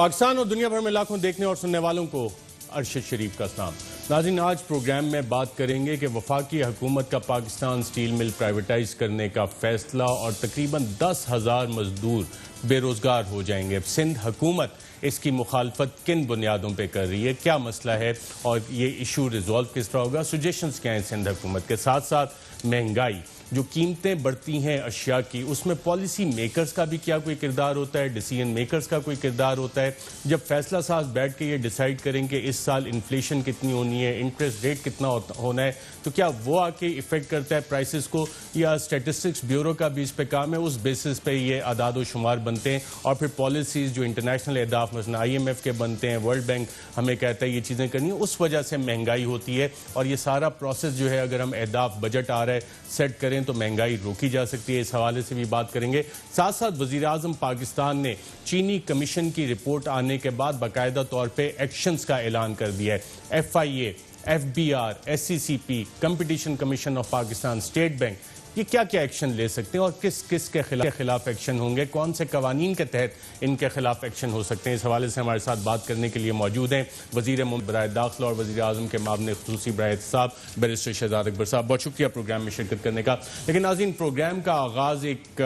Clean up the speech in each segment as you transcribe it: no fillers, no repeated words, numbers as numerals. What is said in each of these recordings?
پاکستان اور دنیا بھر میں لاکھوں دیکھنے اور سننے والوں کو ارشد شریف کا سلام۔ ناظرین، آج پروگرام میں بات کریں گے کہ وفاقی حکومت کا پاکستان سٹیل مل پرائیویٹائز کرنے کا فیصلہ اور تقریباً 10,000 مزدور بے روزگار ہو جائیں گے۔ سندھ حکومت اس کی مخالفت کن بنیادوں پہ کر رہی ہے، کیا مسئلہ ہے اور یہ ایشو ریزولو کس طرح ہوگا، سجیشنز کیا ہیں سندھ حکومت کے، ساتھ ساتھ مہنگائی، جو قیمتیں بڑھتی ہیں اشیاء کی، اس میں پالیسی میکرز کا بھی کیا کوئی کردار ہوتا ہے، ڈیسیژن میکرز کا کوئی کردار ہوتا ہے۔ جب فیصلہ ساز بیٹھ کے یہ ڈیسائیڈ کریں کہ اس سال انفلیشن کتنی ہونی ہے، انٹرسٹ ریٹ کتنا ہونا ہے، تو کیا وہ آ کے افیکٹ کرتا ہے پرائسز کو، یا اسٹیٹسٹکس بیورو کا بھی اس پہ کام ہے، اس بیسس پہ یہ اعداد و شمار بنتے ہیں اور پھر پالیسیز جو انٹرنیشنل اہداف مثلا IMF کے بنتے ہیں، ورلڈ بینک ہمیں کہتا ہے یہ چیزیں کرنی ہیں، اس وجہ سے مہنگائی ہوتی ہے۔ اور یہ سارا پروسیس جو ہے، اگر ہم اہداف بجٹ آ رہا ہے سیٹ کریں تو مہنگائی روکی جا سکتی ہے، اس حوالے سے بھی بات کریں گے۔ ساتھ ساتھ وزیراعظم پاکستان نے چینی کمیشن کی رپورٹ آنے کے بعد باقاعدہ طور پہ ایکشنز کا اعلان کر دیا ہے۔ FIA، FBR، SCCP، competition commission of Pakistan, state bank, یہ کیا کیا ایکشن لے سکتے ہیں اور کس کس کے خلاف ایکشن ہوں گے، کون سے قوانین کے تحت ان کے خلاف ایکشن ہو سکتے ہیں، اس حوالے سے ہمارے ساتھ بات کرنے کے لیے موجود ہیں وزیر برائے داخلہ اور وزیر اعظم کے معاون خصوصی برائے احتساب بیرسٹر شہزاد اکبر صاحب۔ بہت شکریہ پروگرام میں شرکت کرنے کا۔ لیکن ناظرین، پروگرام کا آغاز ایک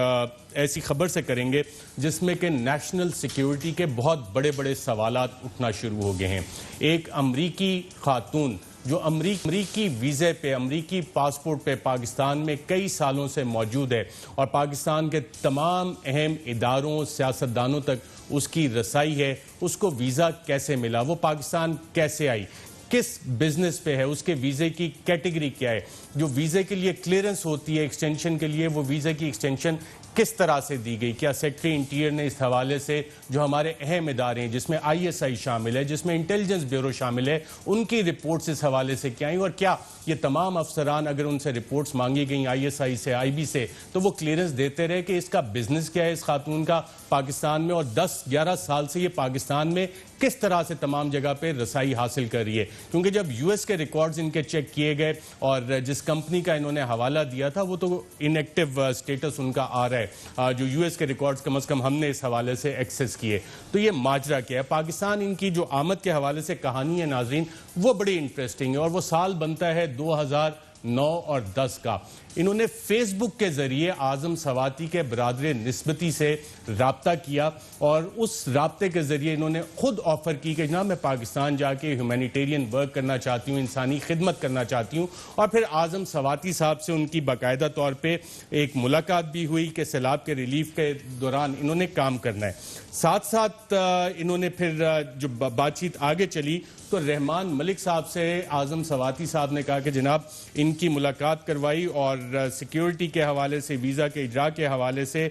ایسی خبر سے کریں گے جس میں کہ نیشنل سیکیورٹی کے بہت بڑے بڑے سوالات اٹھنا شروع ہو گئے ہیں۔ ایک امریکی خاتون جو امریکی ویزے پہ، امریکی پاسپورٹ پہ پاکستان میں کئی سالوں سے موجود ہے اور پاکستان کے تمام اہم اداروں، سیاستدانوں تک اس کی رسائی ہے، اس کو ویزا کیسے ملا، وہ پاکستان کیسے آئی، کس بزنس پہ ہے، اس کے ویزے کی کیٹیگری کیا ہے، جو ویزے کے لیے کلیئرنس ہوتی ہے ایکسٹینشن کے لیے، وہ ویزے کی ایکسٹینشن کس طرح سے دی گئی، کیا سیکرٹری انٹیریئر نے اس حوالے سے جو ہمارے اہم ادارے ہیں جس میں ISI شامل ہے، جس میں انٹیلیجنس بیورو شامل ہے، ان کی رپورٹس اس حوالے سے کیا ہیں، اور کیا یہ تمام افسران اگر ان سے رپورٹس مانگی گئیں ISI سے، IB سے، تو وہ کلیئرنس دیتے رہے کہ اس کا بزنس کیا ہے اس خاتون کا پاکستان میں، اور 10-11 سال سے یہ پاکستان میں کس طرح سے تمام جگہ پہ رسائی حاصل کر رہی ہے۔ کیونکہ جب US کے ریکارڈز ان کے چیک کیے گئے اور جس کمپنی کا انہوں نے حوالہ دیا تھا وہ تو انیکٹیو سٹیٹس ان کا آ رہا ہے، جو US کے ریکارڈز کم از کم ہم نے اس حوالے سے ایکسس کیے۔ تو یہ ماجرا کیا ہے پاکستان، ان کی جو آمد کے حوالے سے کہانی ہے ناظرین، وہ بڑی انٹرسٹنگ ہے، اور وہ سال بنتا ہے 2009 اور 10 کا۔ انہوں نے فیس بک کے ذریعے اعظم سواتی کے برادر نسبتی سے رابطہ کیا اور اس رابطے کے ذریعے انہوں نے خود آفر کی کہ جناب میں پاکستان جا کے ہیومینیٹیرین ورک کرنا چاہتی ہوں، انسانی خدمت کرنا چاہتی ہوں، اور پھر اعظم سواتی صاحب سے ان کی باقاعدہ طور پہ ایک ملاقات بھی ہوئی کہ سیلاب کے ریلیف کے دوران انہوں نے کام کرنا ہے۔ ساتھ ساتھ انہوں نے پھر جو بات چیت آگے چلی تو رحمان ملک صاحب سے اعظم سواتی صاحب نے کہا کہ جناب ان کی ملاقات کروائی، اور سیکیورٹی کے حوالے سے، ویزا کے اجراء کے حوالے سے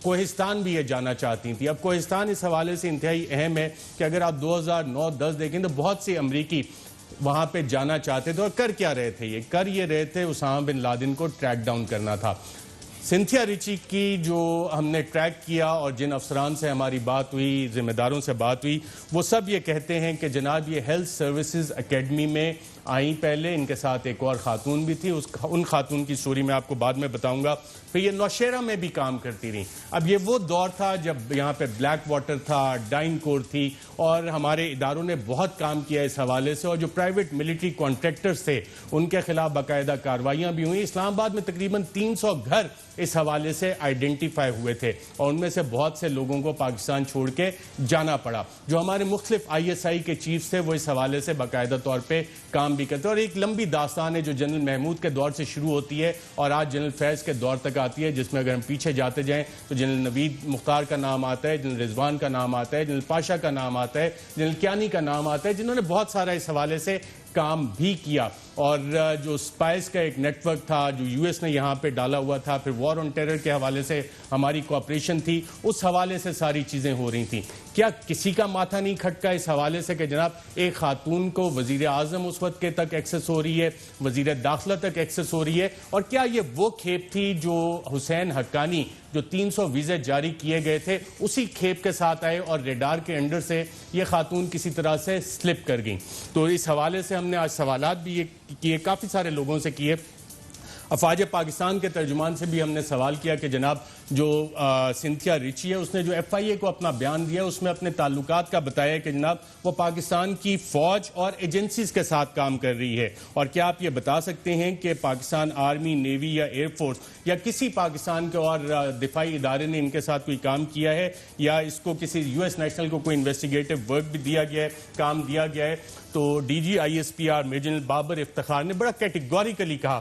کوہستان بھی یہ جانا چاہتی تھی۔ اب کوہستان اس حوالے سے انتہائی اہم ہے کہ اگر آپ 2009-10 دیکھیں تو بہت سے امریکی وہاں پہ جانا چاہتے تھے، اور کر کیا رہے تھے، یہ کر یہ رہے تھے اسامہ بن لادن کو ٹریک ڈاؤن کرنا تھا۔ سنتھیا ریچی کی جو ہم نے ٹریک کیا اور جن افسران سے ہماری بات ہوئی، ذمہ داروں سے بات ہوئی، وہ سب یہ کہتے ہیں کہ جناب یہ ہیلتھ سروسز اکیڈمی میں آئیں پہلے، ان کے ساتھ ایک اور خاتون بھی تھی، ان خاتون کی سٹوری میں آپ کو بعد میں بتاؤں گا، پھر یہ نوشیرہ میں بھی کام کرتی رہیں۔ اب یہ وہ دور تھا جب یہاں پہ بلیک واٹر تھا، ڈائن کور تھی، اور ہمارے اداروں نے بہت کام کیا اس حوالے سے، اور جو پرائیویٹ ملٹری کانٹریکٹرز تھے ان کے خلاف باقاعدہ کارروائیاں بھی ہوئیں۔ اسلام آباد میں تقریباً 300 گھر اس حوالے سے آئیڈینٹیفائی ہوئے تھے، اور ان میں سے بہت سے لوگوں کو پاکستان چھوڑ کے جانا پڑا۔ جو ہمارے مختلف ISI کے چیفز تھے وہ اس حوالے سے باقاعدہ طور پہ کام بھی کرتے ہیں، اور ایک لمبی داستان ہے جو جنرل محمود کے دور سے شروع ہوتی ہے اور آج جنرل فیض کے دور تک آتی ہے، جس میں اگر ہم پیچھے جاتے جائیں تو جنرل نوید مختار کا نام آتا ہے، جنرل رضوان کا نام آتا ہے، جنرل پاشا کا نام آتا ہے، جنرل کیانی کا نام آتا ہے، جنہوں نے بہت سارا اس حوالے سے کام بھی کیا۔ اور جو سپائس کا ایک نیٹ ورک تھا جو US نے یہاں پہ ڈالا ہوا تھا، پھر وار آن ٹیرر کے حوالے سے ہماری کوآپریشن تھی، اس حوالے سے ساری چیزیں ہو رہی تھیں۔ کیا کسی کا ماتھا نہیں کھٹکا اس حوالے سے کہ جناب ایک خاتون کو وزیر اعظم اس وقت کے تک ایکسس ہو رہی ہے، وزیر داخلہ تک ایکسس ہو رہی ہے، اور کیا یہ وہ کھیپ تھی جو حسین حقانی جو 300 ویزے جاری کیے گئے تھے اسی کھیپ کے ساتھ آئے اور ریڈار کے انڈر سے یہ خاتون کسی طرح سے سلپ کر گئیں؟ تو اس حوالے سے ہم نے آج سوالات بھی کیے، کافی سارے لوگوں سے کیے۔ افواج پاکستان کے ترجمان سے بھی ہم نے سوال کیا کہ جناب جو سنتھیا ریچی ہے اس نے جو FIA کو اپنا بیان دیا اس میں اپنے تعلقات کا بتایا کہ جناب وہ پاکستان کی فوج اور ایجنسیز کے ساتھ کام کر رہی ہے. اور کیا آپ یہ بتا سکتے ہیں کہ پاکستان آرمی، نیوی یا ایئر فورس یا کسی پاکستان کے اور دفاعی ادارے نے ان کے ساتھ کوئی کام کیا ہے یا اس کو کسی US نیشنل کو کوئی انویسٹیگیٹو ورک بھی دیا گیا ہے، کام دیا گیا ہے؟ تو DG ISPR major general Babar Iftikhar نے بڑا کیٹیگوریکلی کہا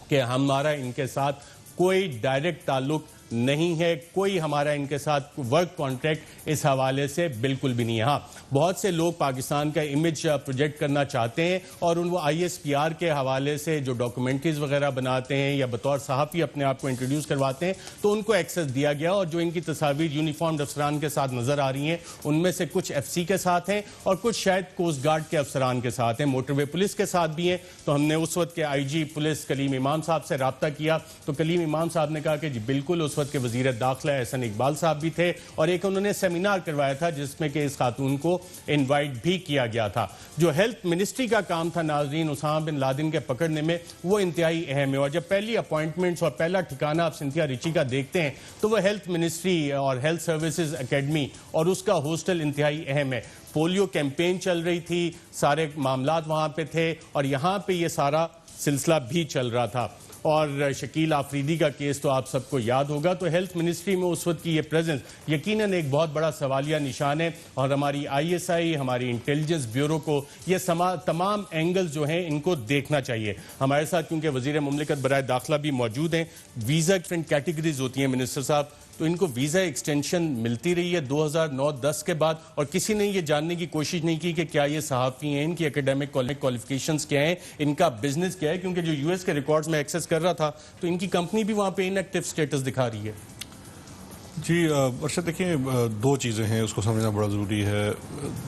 کہ ہمارا ان کے ساتھ کوئی ڈائریکٹ تعلق نہیں ہے، کوئی ہمارا ان کے ساتھ ورک کانٹریکٹ اس حوالے سے بالکل بھی نہیں ہے. ہاں بہت سے لوگ پاکستان کا امیج پروجیکٹ کرنا چاہتے ہیں اور وہ ISPR کے حوالے سے جو ڈاکومنٹریز وغیرہ بناتے ہیں یا بطور صحافی اپنے آپ کو انٹروڈیوس کرواتے ہیں تو ان کو ایکسس دیا گیا، اور جو ان کی تصاویر یونیفارمڈ افسران کے ساتھ نظر آ رہی ہیں ان میں سے کچھ FC کے ساتھ ہیں اور کچھ شاید کوسٹ گارڈ کے افسران کے ساتھ ہیں، موٹر وے پولیس کے ساتھ بھی ہیں. تو ہم نے اس وقت کے IG پولیس کلیم امام صاحب سے رابطہ کیا تو کلیم امام صاحب نے کہا کہ جی بالکل اس وقت کے وزیر داخلہ احسن اقبال صاحب بھی تھے اور ایک انہوں نے سیمینار کروایا تھا جس میں کہ اس خاتون کو انوائٹ بھی کیا گیا تھا. جو ہیلتھ منسٹری کا کام تھا ناظرین اسامہ بن لادن کے پکڑنے میں وہ انتہائی اہم ہے، اور جب پہلی اپوائنٹمنٹس اور پہلا ٹھکانہ آپ سنتھیا ریچی کا دیکھتے ہیں تو وہ ہیلتھ منسٹری اور ہیلتھ سروسز اکیڈمی اور اس کا ہاسٹل انتہائی اہم ہے. پولیو کیمپین چل رہی تھی، سارے معاملات وہاں پہ تھے اور یہاں پہ یہ سارا سلسلہ بھی چل رہا تھا. اور شکیل آفریدی کا کیس تو آپ سب کو یاد ہوگا. تو ہیلتھ منسٹری میں اس وقت کی یہ پریزنس یقیناً ایک بہت بڑا سوالیہ نشان ہے، اور ہماری ISI، ہماری انٹیلیجنس بیورو کو یہ تمام اینگلز جو ہیں ان کو دیکھنا چاہیے. ہمارے ساتھ کیونکہ وزیر مملکت برائے داخلہ بھی موجود ہیں، ویزا ڈفرینٹ کیٹیگریز ہوتی ہیں منسٹر صاحب، تو ان کو ویزا ایکسٹینشن ملتی رہی ہے 2009-10 کے بعد اور کسی نے یہ جاننے کی کوشش نہیں کی کہ کیا یہ صحافی ہیں، ان کی اکیڈیمک کوالیفیکیشنز کیا ہیں، ان کا بزنس کیا ہے، کیونکہ جو US کے ریکارڈز میں ایکسس کر رہا تھا تو ان کی کمپنی بھی وہاں پہ ان ایکٹیو سٹیٹس دکھا رہی ہے. جی ارشد دیکھیں دو چیزیں ہیں اس کو سمجھنا بڑا ضروری ہے.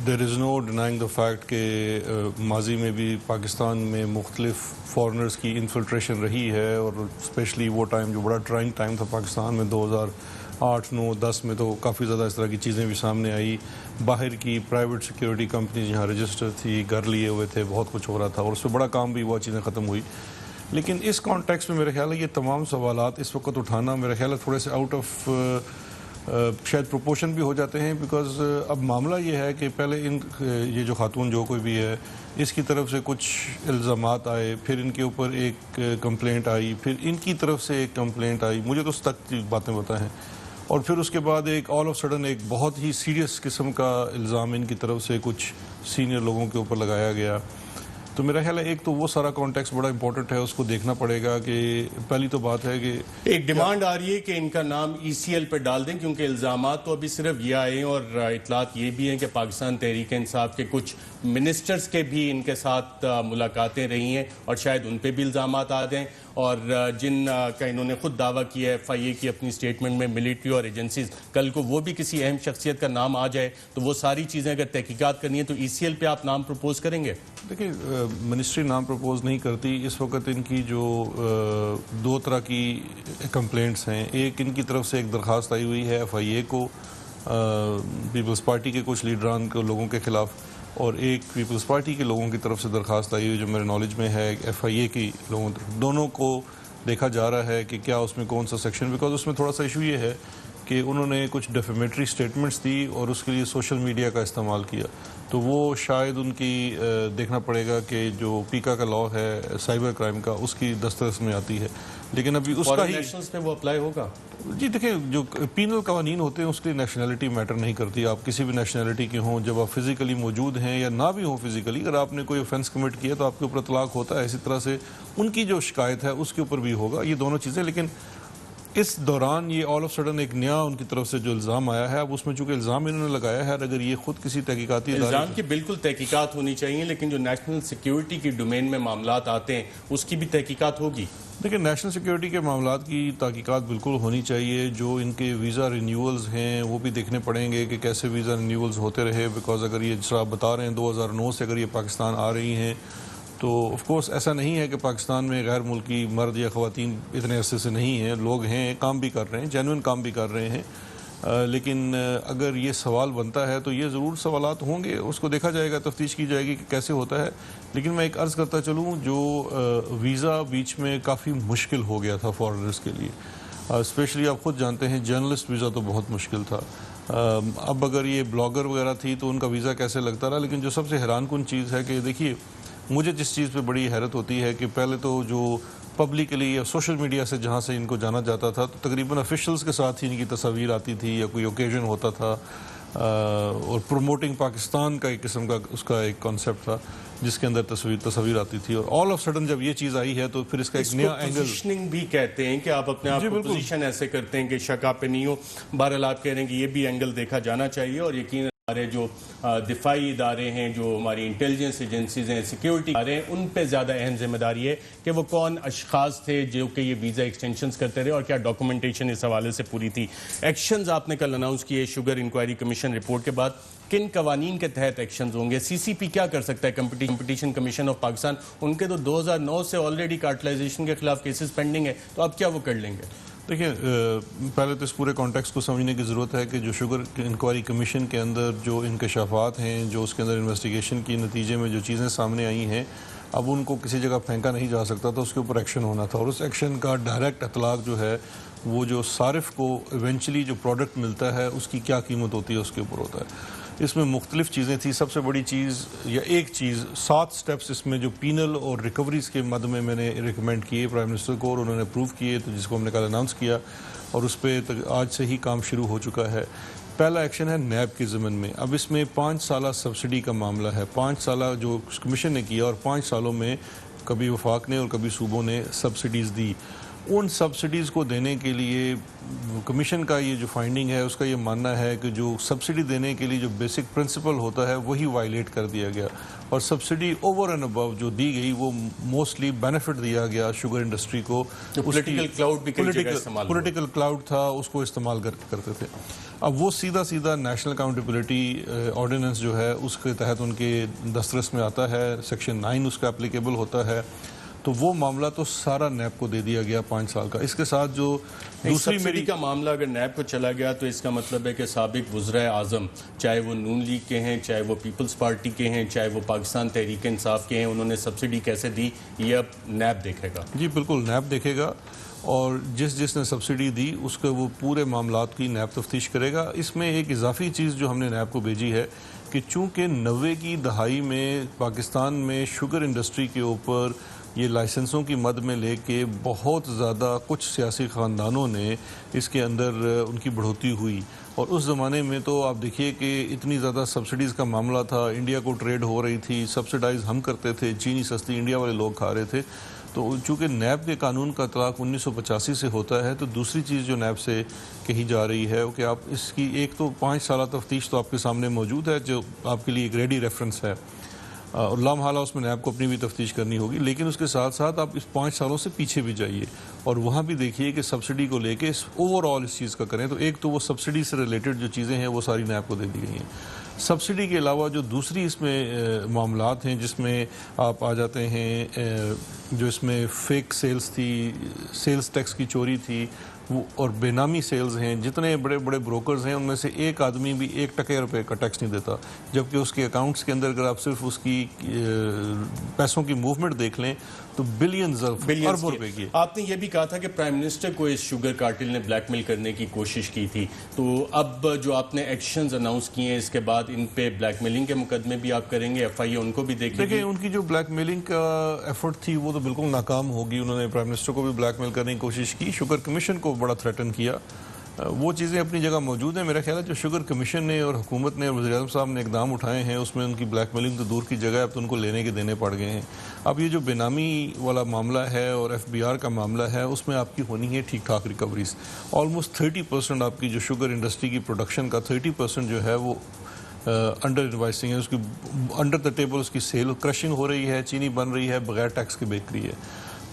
دیر از نو ڈینائنگ دا فیکٹ کہ ماضی میں بھی پاکستان میں مختلف فارنرز کی انفلٹریشن رہی ہے، اور اسپیشلی وہ ٹائم جو بڑا ٹرائنگ ٹائم تھا پاکستان میں 2008, 9, 10 میں تو کافی زیادہ اس طرح کی چیزیں بھی سامنے آئی. باہر کی پرائیویٹ سیکیورٹی کمپنیز یہاں رجسٹر تھی، گھر لیے ہوئے تھے، بہت کچھ ہو رہا تھا اور اس پہ بڑا کام بھی وہ چیزیں ختم ہوئی. لیکن اس کانٹیکس میں میرے خیال ہے یہ تمام سوالات اس وقت اٹھانا میرے خیال ہے تھوڑے سے آؤٹ آف شاید پروپورشن بھی ہو جاتے ہیں، بیکاز اب معاملہ یہ ہے کہ پہلے یہ جو خاتون جو کوئی بھی ہے اس کی طرف سے کچھ الزامات آئے، پھر ان کے اوپر ایک کمپلینٹ آئی، پھر ان کی طرف سے ایک کمپلینٹ آئی، مجھے تو تک باتیں پتہ ہیں، اور پھر اس کے بعد ایک آل آف سڈن ایک بہت ہی سیریس قسم کا الزام ان کی طرف سے کچھ سینئر لوگوں کے اوپر لگایا گیا. تو میرا خیال ہے ایک تو وہ سارا کانٹیکس بڑا امپورٹنٹ ہے، اس کو دیکھنا پڑے گا کہ پہلی تو بات ہے کہ ایک ڈیمانڈ آ رہی ہے کہ ان کا نام ECL پہ ڈال دیں، کیونکہ الزامات تو ابھی صرف یہ آئے ہیں اور اطلاعات یہ بھی ہیں کہ پاکستان تحریک انصاف کے کچھ منسٹرز کے بھی ان کے ساتھ ملاقاتیں رہی ہیں اور شاید ان پہ بھی الزامات آ جائیں، اور جن کا انہوں نے خود دعویٰ کیا ہے FIA کی اپنی سٹیٹمنٹ میں ملٹری اور ایجنسیز، کل کو وہ بھی کسی اہم شخصیت کا نام آ جائے تو وہ ساری چیزیں اگر تحقیقات کرنی ہے تو ECL پہ آپ نام پروپوز کریں گے؟ دیکھیں منسٹری نام پروپوز نہیں کرتی اس وقت. ان کی جو دو طرح کی کمپلینٹس ہیں، ایک ان کی طرف سے ایک درخواست آئی ہوئی ہے FIA کو پیپلز پارٹی کے کچھ لیڈران کو لوگوں کے خلاف، اور ایک پیپلز پارٹی کے لوگوں کی طرف سے درخواست آئی ہوئی جو میرے نالج میں ہے FIA کی لوگوں. دونوں کو دیکھا جا رہا ہے کہ کیا اس میں کون سا سیکشن، بیکاز اس میں تھوڑا سا ایشو یہ ہے کہ انہوں نے کچھ ڈیفیمیٹری سٹیٹمنٹس دی اور اس کے لیے سوشل میڈیا کا استعمال کیا، تو وہ شاید ان کی دیکھنا پڑے گا کہ جو پیکا کا لا ہے سائبر کرائم کا اس کی دسترس میں آتی ہے. لیکن ابھی اس کا ہی نیشنلز میں وہ اپلائی ہوگا. جی دیکھیں جو پینل قوانین ہوتے ہیں اس کے لیے نیشنلٹی میٹر نہیں کرتی. آپ کسی بھی نیشنلٹی کے ہوں، جب آپ فزیکلی موجود ہیں یا نہ بھی ہوں فزیکلی، اگر آپ نے کوئی اوفینس کمٹ کیا تو آپ کے اوپر اطلاق ہوتا ہے. اسی طرح سے ان کی جو شکایت ہے اس کے اوپر بھی ہوگا، یہ دونوں چیزیں. لیکن اس دوران یہ آل آف سڈن ایک نیا ان کی طرف سے جو الزام آیا ہے، اب اس میں چونکہ الزام انہوں نے لگایا ہے، اگر یہ خود کسی تحقیقاتی الزام کی بالکل تحقیقات ہونی چاہیے، لیکن جو نیشنل سیکیورٹی کی ڈومین میں معاملات آتے ہیں اس کی بھی تحقیقات ہوگی. دیکھیں نیشنل سیکیورٹی کے معاملات کی تحقیقات بالکل ہونی چاہیے. جو ان کے ویزا رینیولز ہیں وہ بھی دیکھنے پڑیں گے کہ کیسے ویزا رینیولز ہوتے رہے، بیکاز اگر یہ جس طرح آپ بتا رہے ہیں 2009 سے اگر یہ پاکستان آ رہی ہیں تو آف کورس ایسا نہیں ہے کہ پاکستان میں غیر ملکی مرد یا خواتین اتنے عرصے سے نہیں ہیں، لوگ ہیں، کام بھی کر رہے ہیں، جینوئن کام بھی کر رہے ہیں. لیکن اگر یہ سوال بنتا ہے تو یہ ضرور سوالات ہوں گے، اس کو دیکھا جائے گا، تفتیش کی جائے گی کہ کیسے ہوتا ہے. لیکن میں ایک عرض کرتا چلوں، جو ویزا بیچ میں کافی مشکل ہو گیا تھا فارنرز کے لیے، اسپیشلی آپ خود جانتے ہیں جرنلسٹ ویزا تو بہت مشکل تھا. اب اگر یہ بلاگر وغیرہ تھی تو ان کا ویزا کیسے لگتا رہا. لیکن جو سب سے حیران کن چیز ہے کہ دیکھیے، مجھے جس چیز پہ بڑی حیرت ہوتی ہے کہ پہلے تو جو پبلکلی یا سوشل میڈیا سے جہاں سے ان کو جانا جاتا تھا تو تقریباً آفیشلز کے ساتھ ہی ان کی تصاویر آتی تھی یا کوئی اوکیزن ہوتا تھا، اور پروموٹنگ پاکستان کا ایک قسم کا اس کا ایک کانسیپٹ تھا جس کے اندر تصویر آتی تھی. اور آل آف سڈن جب یہ چیز آئی ہے تو پھر اس کا ایک نیا اینگل، پوزیشننگ بھی کہتے ہیں کہ آپ اپنے آپ کو پوزیشن ایسے کرتے ہیں کہ شک آپ پہ نہیں ہو. بہرحال آپ کہہ رہے ہیں کہ یہ بھی اینگل دیکھا جانا چاہیے، اور یقیناً ہمارے جو دفاعی ادارے ہیں، جو ہماری انٹیلیجنس ایجنسیز ہیں، سیکیورٹی ادارے ہیں، ان پہ زیادہ اہم ذمہ داری ہے کہ وہ کون اشخاص تھے جو کہ یہ ویزا ایکسٹینشنز کرتے رہے اور کیا ڈاکومنٹیشن اس حوالے سے پوری تھی. ایکشنز آپ نے کل اناؤنس کیے شوگر انکوائری کمیشن رپورٹ کے بعد، کن قوانین کے تحت ایکشنز ہوں گے؟ سی سی پی کیا کر سکتا ہے؟ کمپٹیشن کمیشن آف پاکستان، ان کے تو 2009 سے آلریڈی کارٹلائزیشن کے خلاف کیسز پینڈنگ ہے، تو اب کیا وہ کر لیں گے؟ دیکھیں، پہلے تو اس پورے کانٹیکس کو سمجھنے کی ضرورت ہے کہ جو شوگر انکوائری کمیشن کے اندر جو انکشافات ہیں، جو اس کے اندر انویسٹیگیشن کی نتیجے میں جو چیزیں سامنے آئی ہیں، اب ان کو کسی جگہ پھینکا نہیں جا سکتا تھا، اس کے اوپر ایکشن ہونا تھا. اور اس ایکشن کا ڈائریکٹ اطلاق جو ہے وہ جو صارف کو ایونچولی جو پروڈکٹ ملتا ہے اس کی کیا قیمت ہوتی ہے اس کے اوپر ہوتا ہے. اس میں مختلف چیزیں تھیں. سب سے بڑی چیز یا ایک چیز 7 سٹیپس اس میں جو پینل اور ریکوریز کے مد میں نے ریکمینڈ کیے پرائم منسٹر کو، اور انہوں نے اپروو کیے، تو جس کو ہم نے کل اناؤنس کیا اور اس پہ آج سے ہی کام شروع ہو چکا ہے. پہلا ایکشن ہے نیب کے ضمن میں. اب اس میں 5 سالہ سبسڈی کا معاملہ ہے. 5 سالہ جو کمیشن نے کیا، اور 5 سالوں میں کبھی وفاق نے اور کبھی صوبوں نے سبسڈیز دی. ان سبسڈیز کو دینے کے لیے کمیشن کا یہ جو فائنڈنگ ہے اس کا یہ ماننا ہے کہ جو سبسڈی دینے کے لیے جو بیسک پرنسپل ہوتا ہے وہی وائلیٹ کر دیا گیا، اور سبسڈی اوور اینڈ ابو جو دی گئی وہ موسٹلی بینیفٹ دیا گیا شوگر انڈسٹری کو. پولیٹیکل کلاؤڈ بھی کئی جگہ استعمال، پولیٹیکل کلاؤڈ تھا، اس کو استعمال کرتے تھے. اب وہ سیدھا نیشنل اکاؤنٹیبلٹی آرڈیننس جو ہے اس کے تحت ان کے دسترس میں آتا ہے، سیکشن 9 اس کا اپلیکیبل ہوتا ہے. تو وہ معاملہ تو سارا نیب کو دے دیا گیا 5 سال کا. اس کے ساتھ جو دوسری سبسڈی کا معاملہ اگر نیب کو چلا گیا تو اس کا مطلب ہے کہ سابق وزرائے اعظم، چاہے وہ نون لیگ کے ہیں، چاہے وہ پیپلز پارٹی کے ہیں، چاہے وہ پاکستان تحریک انصاف کے ہیں، انہوں نے سبسڈی کیسے دی یہ اب نیب دیکھے گا. جی بالکل، نیب دیکھے گا، اور جس نے سبسڈی دی اس کے وہ پورے معاملات کی نیب تفتیش کرے گا. اس میں ایک اضافی چیز جو ہم نے نیب کو بھیجی ہے کہ چونکہ 90 کی دہائی میں پاکستان میں شوگر انڈسٹری کے اوپر یہ لائسنسوں کی مد میں لے کے بہت زیادہ کچھ سیاسی خاندانوں نے اس کے اندر ان کی بڑھوتی ہوئی. اور اس زمانے میں تو آپ دیکھیے کہ اتنی زیادہ سبسڈیز کا معاملہ تھا، انڈیا کو ٹریڈ ہو رہی تھی، سبسڈائز ہم کرتے تھے، چینی سستی انڈیا والے لوگ کھا رہے تھے. تو چونکہ نیب کے قانون کا اطلاق 1985 سے ہوتا ہے، تو دوسری چیز جو نیب سے کہی جا رہی ہے کہ آپ اس کی ایک تو 5 سالہ تفتیش تو آپ کے سامنے موجود ہے جو آپ کے لیے ایک ریڈی ریفرنس ہے، اور لامحالہ اس میں نیب کو اپنی بھی تفتیش کرنی ہوگی. لیکن اس کے ساتھ ساتھ آپ اس 5 سالوں سے پیچھے بھی جائیے اور وہاں بھی دیکھیے کہ سبسڈی کو لے کے اوور آل اس چیز کا کریں. تو ایک تو وہ سبسڈی سے ریلیٹڈ جو چیزیں ہیں وہ ساری نیب کو دے دی گئی ہیں. سبسڈی کے علاوہ جو دوسری اس میں معاملات ہیں جس میں آپ آ جاتے ہیں، جو اس میں فیک سیلز تھی، سیلز ٹیکس کی چوری تھی، وہ اور بے نامی سیلز ہیں. جتنے بڑے بڑے بروکرز ہیں ان میں سے ایک آدمی بھی 1 ٹکے روپے کا ٹیکس نہیں دیتا، جبکہ اس کے اکاؤنٹس کے اندر اگر آپ صرف اس کی پیسوں کی موومنٹ دیکھ لیں تو بلینز اربوں روپے کی. آپ نے یہ بھی کہا تھا کہ پرائم منسٹر کو اس شوگر کارٹل نے بلیک میل کرنے کی کوشش کی تھی، تو اب جو آپ نے ایکشنز اناؤنس کیے ہیں اس کے بعد ان پہ بلیک میلنگ کے مقدمے بھی آپ کریں گے؟ ایف آئی اے ان کو بھی دیکھیں؟ ان کی جو بلیک میلنگ کا ایفرٹ تھی وہ تو بالکل ناکام ہوگی. انہوں نے پرائم منسٹر کو بھی بلیک میل کرنے کی کوشش کی، شوگر کمیشن کو بڑا تھریٹن کیا. وہ چیزیں اپنی جگہ موجود ہیں. میرا خیال ہے جو شوگر کمیشن نے اور حکومت نے اور وزیر اعظم صاحب نے اقدام اٹھائے ہیں اس میں ان کی بلیک میلنگ تو دور کی جگہ ہے، اب تو ان کو لینے کے دینے پڑ گئے ہیں. اب یہ جو بے نامی والا معاملہ ہے اور ایف بی آر کا معاملہ ہے اس میں آپ کی ہونی ہے ٹھیک ٹھاک ریکوریز. آلموسٹ 30% آپ کی جو شوگر انڈسٹری کی پروڈکشن کا 30% جو ہے وہ انڈر انوائسنگ ہے. اس کی انڈر دا ٹیبل اس کی سیل کرشنگ ہو رہی ہے، چینی بن رہی ہے، بغیر ٹیکس کے بیک رہی ہے.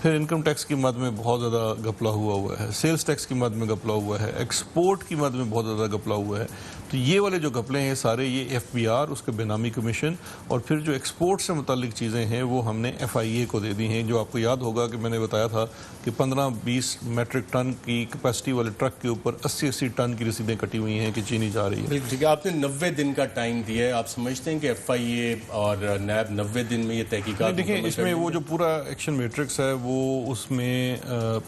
پھر انکم ٹیکس کی مد میں بہت زیادہ گپلا ہوا ہے، سیلز ٹیکس کی مد میں گپلا ہوا ہے، ایکسپورٹ کی مد میں بہت زیادہ گپلا ہوا ہے. تو یہ والے جو گھپلے ہیں سارے یہ FBR اس کے بینامی کمیشن اور پھر جو ایکسپورٹ سے متعلق چیزیں ہیں وہ ہم نے FIA کو دے دی ہیں. جو آپ کو یاد ہوگا کہ میں نے بتایا تھا کہ 15-20 میٹرک ٹن کی کیپیسٹی والے ٹرک کے اوپر 80 ٹن کی رسیدیں کٹی ہوئی ہیں کہ چینی جا رہی ہے. بالکل ٹھیک ہے. آپ نے 90 دن کا ٹائم دیا ہے. آپ سمجھتے ہیں کہ FIA اور نیب 90 دن میں یہ تحقیقات؟ دیکھیں اس میں وہ جو پورا ایکشن میٹرکس ہے وہ اس میں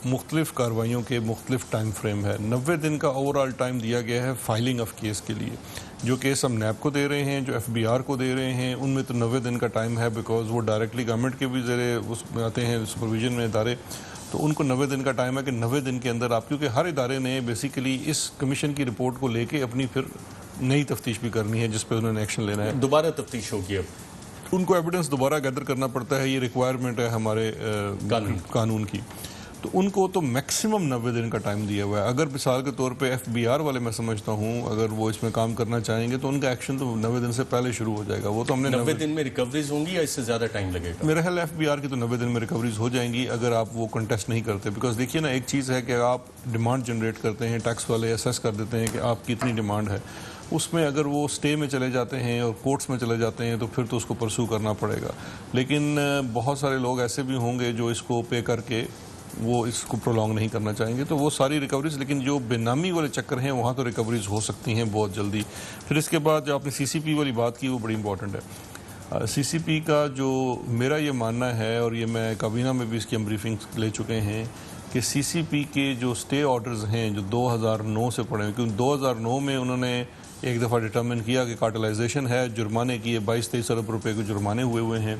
مختلف کارروائیوں کے مختلف ٹائم فریم ہے. 90 دن کا اوور آل ٹائم دیا گیا ہے فائلنگ آف کیس کے لیے. جو کیس ہم نیب کو دے رہے ہیں جو FBR کو دے رہے ہیں ان میں تو 90 دن کا ٹائم ہے بیکاز وہ ڈائریکٹلی گورنمنٹ کے بھی زیر اس میں آتے ہیں سپرویژن میں ادارے, تو ان کو 90 دن کا ٹائم ہے کہ 90 دن کے اندر آپ, کیونکہ ہر ادارے نے بیسیکلی اس کمیشن کی رپورٹ کو لے کے اپنی پھر نئی تفتیش بھی کرنی ہے جس پہ انہوں نے ایکشن لینا ہے. دوبارہ تفتیش ہوگی اب ان کو ایویڈنس دوبارہ گیدر کرنا پڑتا ہے, یہ ریکوائرمنٹ ہے ہمارے قانون کی. تو ان کو تو میکسیمم 90 دن کا ٹائم دیا ہوا ہے. اگر مثال کے طور پہ FBR والے میں سمجھتا ہوں اگر وہ اس میں کام کرنا چاہیں گے تو ان کا ایکشن تو 90 دن سے پہلے شروع ہو جائے گا. وہ تو ہم نے 90 دن میں ریکوریز ہوں گی یا اس سے زیادہ ٹائم لگے گا؟ میرے خیال FBR کی تو 90 دن میں ریکوریز ہو جائیں گی اگر آپ وہ کنٹیسٹ نہیں کرتے. بیکاز دیکھیے نا, ایک چیز ہے کہ آپ ڈیمانڈ جنریٹ کرتے ہیں, ٹیکس والے اسیس کر دیتے ہیں کہ آپ کی اتنی ڈیمانڈ ہے, اس میں اگر وہ سٹے میں چلے جاتے ہیں اور کورٹس میں چلے جاتے ہیں تو پھر تو اس کو پرسو کرنا پڑے گا. لیکن بہت سارے لوگ ایسے بھی ہوں گے جو اس کو پے کر کے وہ اس کو پرولونگ نہیں کرنا چاہیں گے, تو وہ ساری ریکوریز. لیکن جو بے نامی والے چکر ہیں وہاں تو ریکوریز ہو سکتی ہیں بہت جلدی. پھر اس کے بعد جو آپ نے CCP والی بات کی وہ بڑی امپورٹنٹ ہے. CCP کا جو میرا یہ ماننا ہے اور یہ میں کابینہ میں بھی اس کی ہم بریفنگ لے چکے ہیں کہ CCP کے جو سٹے آرڈرز ہیں جو 2009 سے پڑے ہیں, کیونکہ 2009 میں انہوں نے ایک دفعہ ڈٹرمن کیا کہ کارٹلائزیشن ہے, جرمانے کیے 22-23 ارب روپے کے جرمانے ہوئے ہیں.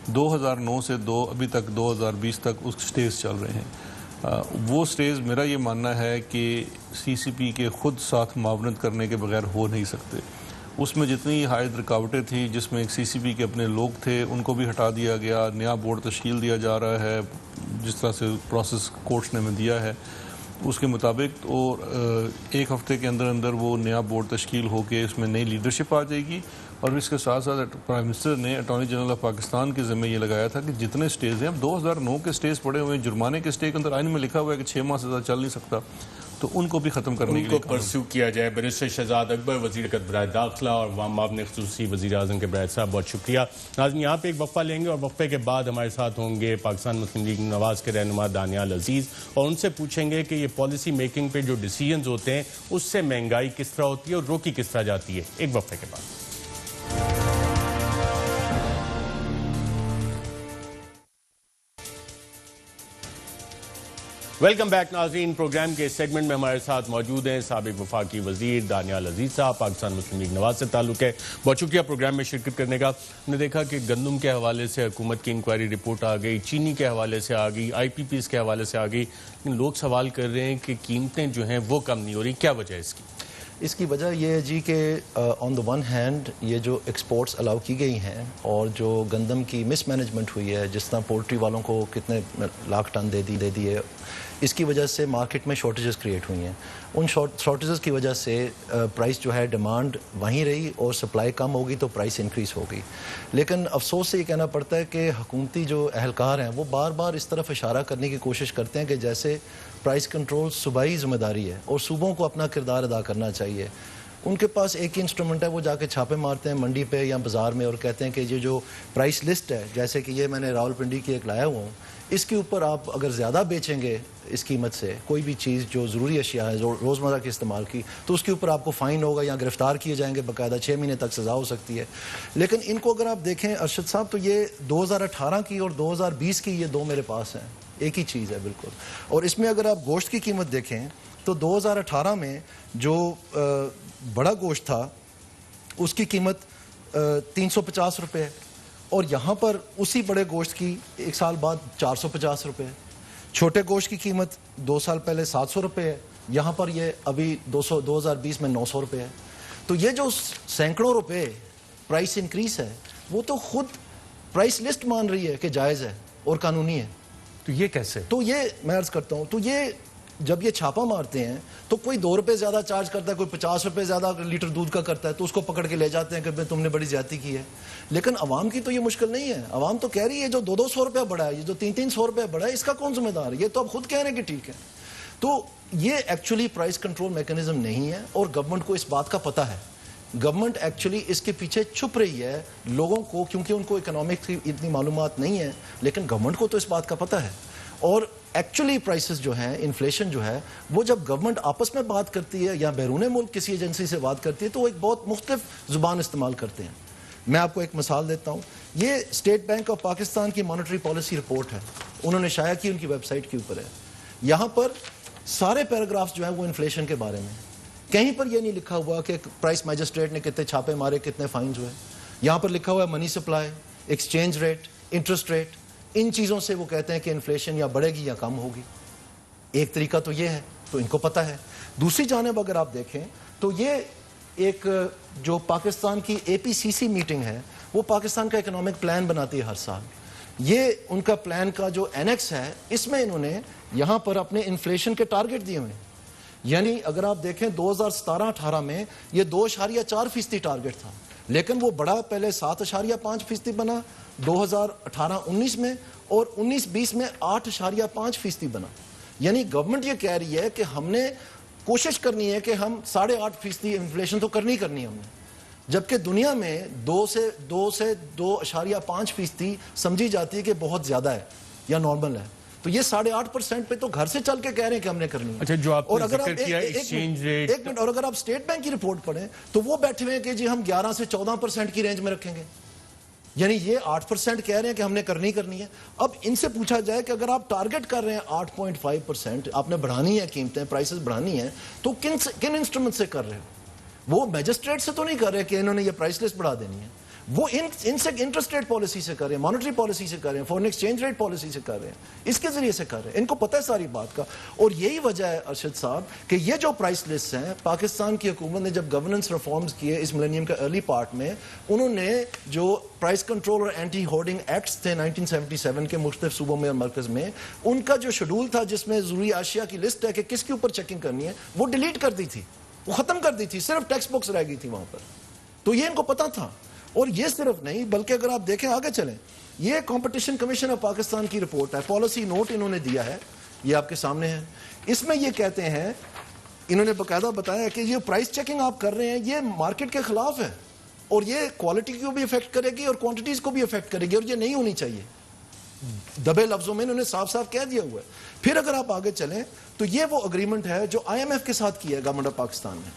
2009 سے ابھی تک 2020 تک اس سٹیز چل رہے ہیں. وہ سٹیز میرا یہ ماننا ہے کہ CCP کے خود ساتھ معاونت کرنے کے بغیر ہو نہیں سکتے. اس میں جتنی حائد رکاوٹیں تھیں جس میں ایک CCP کے اپنے لوگ تھے ان کو بھی ہٹا دیا گیا, نیا بورڈ تشکیل دیا جا رہا ہے جس طرح سے پروسیس کورٹس نے میں دیا ہے اس کے مطابق, اور ایک ہفتے کے اندر اندر وہ نیا بورڈ تشکیل ہو کے اس میں نئی لیڈرشپ آ جائے گی. اور اس کے ساتھ ساتھ پرائم منسٹر نے اٹارنی جنرل آف پاکستان کے ذمہ یہ لگایا تھا کہ جتنے سٹیز ہیں, اب 2009 کے سٹیز پڑے ہوئے ہیں, جرمانے کے سٹے کے اندر آئین میں لکھا ہوا ہے کہ 6 ماہ سے زیادہ چل نہیں سکتا, تو ان کو بھی ختم کرنے کے لیے پرسو کیا جائے. بیرسٹر شہزاد اکبر وزیر برائے داخلہ اور معاون خصوصی وزیر اعظم کے برائے صاحب, بہت شکریہ. ناظرین یہاں پہ ایک وقفہ لیں گے اور وقفے کے بعد ہمارے ساتھ ہوں گے پاکستان مسلم لیگ نواز کے رہنما دانیال عزیز, اور ان سے پوچھیں گے کہ یہ پالیسی میکنگ پہ جو ڈیسیژنز ہوتے ہیں اس سے مہنگائی کس طرح ہوتی ہے اور روکی کس طرح جاتی ہے. ایک وقفے کے بعد. ویلکم بیک ناظرین. پروگرام کے اس سیگمنٹ میں ہمارے ساتھ موجود ہیں سابق وفاقی وزیر دانیال عزیز صاحب, پاکستان مسلم لیگ نواز سے تعلق ہے. بہت شکریہ پروگرام میں شرکت کرنے کا. ہم نے دیکھا کہ گندم کے حوالے سے حکومت کی انکوائری رپورٹ آ گئی, چینی کے حوالے سے آ گئی, IPPs کے حوالے سے آ گئی, لیکن لوگ سوال کر رہے ہیں کہ قیمتیں جو ہیں وہ کم نہیں ہو رہی. کیا وجہ ہے اس کی؟ اس کی وجہ یہ ہے جی کہ آن دا ون ہینڈ یہ جو ایکسپورٹس الاؤ کی گئی ہیں اور جو گندم کی مس مینجمنٹ ہوئی ہے, جس طرح پولٹری والوں کو کتنے لاکھ ٹن دے دیے, اس کی وجہ سے مارکیٹ میں شارٹیجز کریٹ ہوئی ہیں. ان شارٹیجز کی وجہ سے پرائس جو ہے ڈیمانڈ وہیں رہی اور سپلائی کم ہوگی تو پرائس انکریز ہوگی. لیکن افسوس سے یہ کہنا پڑتا ہے کہ حکومتی جو اہلکار ہیں وہ بار بار اس طرف اشارہ کرنے کی کوشش کرتے ہیں کہ جیسے پرائس کنٹرول صوبائی ذمہ داری ہے اور صوبوں کو اپنا کردار ادا کرنا چاہیے. ان کے پاس ایک ہی انسٹرومنٹ ہے, وہ جا کے چھاپے مارتے ہیں منڈی پہ یا بازار میں اور کہتے ہیں کہ یہ جو پرائس لسٹ ہے, جیسے کہ یہ میں نے راولپنڈی کی ایک لایا ہوا ہوں, اس کے اوپر آپ اگر زیادہ بیچیں گے اس قیمت سے کوئی بھی چیز جو ضروری اشیاء ہے روزمرہ کے استعمال کی, تو اس کے اوپر آپ کو فائن ہوگا یا گرفتار کیے جائیں گے, باقاعدہ 6 مہینے تک سزا ہو سکتی ہے. لیکن ان کو اگر آپ دیکھیں ارشد صاحب تو یہ 2018 کی اور 2020 کی یہ دو میرے پاس ہیں, ایک ہی چیز ہے بالکل. اور اس میں اگر آپ گوشت کی قیمت دیکھیں تو 2018 میں جو بڑا گوشت تھا اس کی قیمت 350 روپے ہے, اور یہاں پر اسی بڑے گوشت کی ایک سال بعد 450 روپے ہے. چھوٹے گوشت کی قیمت 2 سال پہلے 700 روپے ہے, یہاں پر یہ ابھی 2020 میں 900 روپے ہے. تو یہ جو سینکڑوں روپے پرائس انکریز ہے وہ تو خود پرائس لسٹ مان رہی ہے کہ جائز ہے اور قانونی ہے. تو یہ کیسے؟ تو یہ میں عرض کرتا ہوں, تو یہ جب یہ چھاپا مارتے ہیں تو کوئی 2 روپے زیادہ چارج کرتا ہے, کوئی 50 روپے زیادہ لیٹر دودھ کا کرتا ہے, تو اس کو پکڑ کے لے جاتے ہیں کہ تم نے بڑی زیادتی کی ہے. لیکن عوام کی تو یہ مشکل نہیں ہے. عوام تو کہہ رہی ہے جو 200 روپے بڑھا ہے, یہ جو 300 روپے بڑھا ہے, اس کا کون ذمہ دار ہے؟ یہ تو اب خود کہہ رہے ہیں کہ ٹھیک ہے. تو یہ ایکچولی پرائس کنٹرول میکنزم نہیں ہے, اور گورنمنٹ کو اس بات کا پتہ ہے گورنمنٹ ایکچولی اس کے پیچھے چھپ رہی ہے لوگوں کو, کیونکہ ان کو اکنامک کی اتنی معلومات نہیں ہے, لیکن گورنمنٹ کو تو اس بات کا پتہ ہے. اور ایکچولی پرائسز جو ہیں, انفلیشن جو ہے, وہ جب گورنمنٹ آپس میں بات کرتی ہے یا بیرون ملک کسی ایجنسی سے بات کرتی ہے تو وہ ایک بہت مختلف زبان استعمال کرتے ہیں. میں آپ کو ایک مثال دیتا ہوں. یہ اسٹیٹ بینک آف پاکستان کی مانیٹری پالیسی رپورٹ ہے, انہوں نے شائع کی, ان کی ویب سائٹ کے اوپر ہے. یہاں پر سارے پیراگرافز جو ہیں وہ انفلیشن کے بارے میں. کہیں پر یہ نہیں لکھا ہوا کہ پرائس میجسٹریٹ نے کتنے چھاپے مارے, کتنے فائنز ہوئے. یہاں پر لکھا ہوا ہے money supply, exchange rate, interest rate. ان چیزوں سے وہ کہتے ہیں کہ انفلیشن یا بڑھے گی یا کم ہوگی. ایک طریقہ تو یہ ہے, تو ان کو پتہ ہے. دوسری جانب اگر آپ دیکھیں تو یہ ایک جو پاکستان کی اے پی سی سی میٹنگ ہے, وہ پاکستان کا اکنامک پلان بناتی ہے ہر سال. یہ ان کا پلان کا جو اینیکس ہے, اس میں انہوں نے یہاں پر اپنے انفلیشن کے ٹارگٹ دیے ہوئے ہیں. یعنی اگر آپ دیکھیں 2017-18 میں یہ 2.4% ٹارگٹ تھا, لیکن وہ بڑا پہلے 7.5% بنا 2018-19 میں, اور 19-20 میں 8.5% بنا. یعنی گورنمنٹ یہ کہہ رہی ہے کہ ہم نے کوشش کرنی ہے کہ ہم 8.5% انفلیشن تو کرنی ہے ہم نے, جبکہ دنیا میں 2.5% سمجھی جاتی ہے کہ بہت زیادہ ہے یا نارمل ہے. تو یہ 8.5% پہ تو گھر سے چل کے کہہ رہے ہیں کہ ہم نے کرنی ہے. اچھا, جو آپ اور نے اگر ذکر آپ کیا ایکسچینج ریٹ, ایک منٹ, اور اگر آپ اسٹیٹ بینک کی رپورٹ پڑھیں تو وہ بیٹھے ہوئے ہیں کہ جی ہم 11 سے 14% کی رینج میں رکھیں گے. یعنی یہ 8% کہہ رہے ہیں کہ ہم نے کرنی ہے. اب ان سے پوچھا جائے کہ اگر آپ ٹارگٹ کر رہے ہیں 8.5%, آپ نے بڑھانی ہے قیمتیں, پرائسز بڑھانی ہیں, تو کن انسٹرومنٹ سے کر رہے ہو؟ وہ میجسٹریٹ سے تو نہیں کر رہے کہ انہوں نے یہ پرائس لسٹ بڑھا دینی ہے. وہ ان سے انٹرسٹ ریٹ پالیسی سے کر رہے ہیں, مانیٹری پالیسی سے کر رہے ہیں, فورن ایکسچینج ریٹ پالیسی سے کر رہے ہیں, اس کے ذریعے سے کر رہے ہیں. ان کو پتہ ہے ساری بات کا. اور یہی وجہ ہے ارشد صاحب کہ یہ جو پرائس لسٹ ہیں, پاکستان کی حکومت نے جب گورننس ریفارمز کیے اس ملینیم کا ارلی پارٹ میں, انہوں نے جو پرائس کنٹرول اور اینٹی ہورڈنگ ایکٹس تھے 1977 کے مختلف صوبوں میں اور مرکز میں, ان کا جو شیڈول تھا جس میں ضروری اشیاء کی لسٹ ہے کہ کس کے اوپر چیکنگ کرنی ہے, وہ ڈیلیٹ کر دی تھی, وہ ختم کر دی تھی. صرف ٹیکسٹ بکس رہ گئی تھی وہاں پر. تو یہ ان کو پتہ تھا. اور یہ صرف نہیں, بلکہ اگر آپ دیکھیں آگے چلیں, یہ کمپٹیشن کمیشن آف پاکستان کی رپورٹ ہے, پالیسی نوٹ انہوں نے دیا ہے, یہ آپ کے سامنے ہے. اس میں یہ کہتے ہیں, انہوں نے باقاعدہ بتایا کہ یہ پرائس چیکنگ آپ کر رہے ہیں یہ مارکیٹ کے خلاف ہے, اور یہ کوالٹی کو بھی افیکٹ کرے گی اور کوانٹیٹیز کو بھی افیکٹ کرے گی, اور یہ نہیں ہونی چاہیے. دبے لفظوں میں انہوں نے صاف صاف کہہ دیا ہوا ہے. پھر اگر آپ آگے چلیں تو یہ وہ اگریمنٹ ہے جو آئی ایم ایف کے ساتھ کیا ہے گورنمنٹ آف پاکستان نے.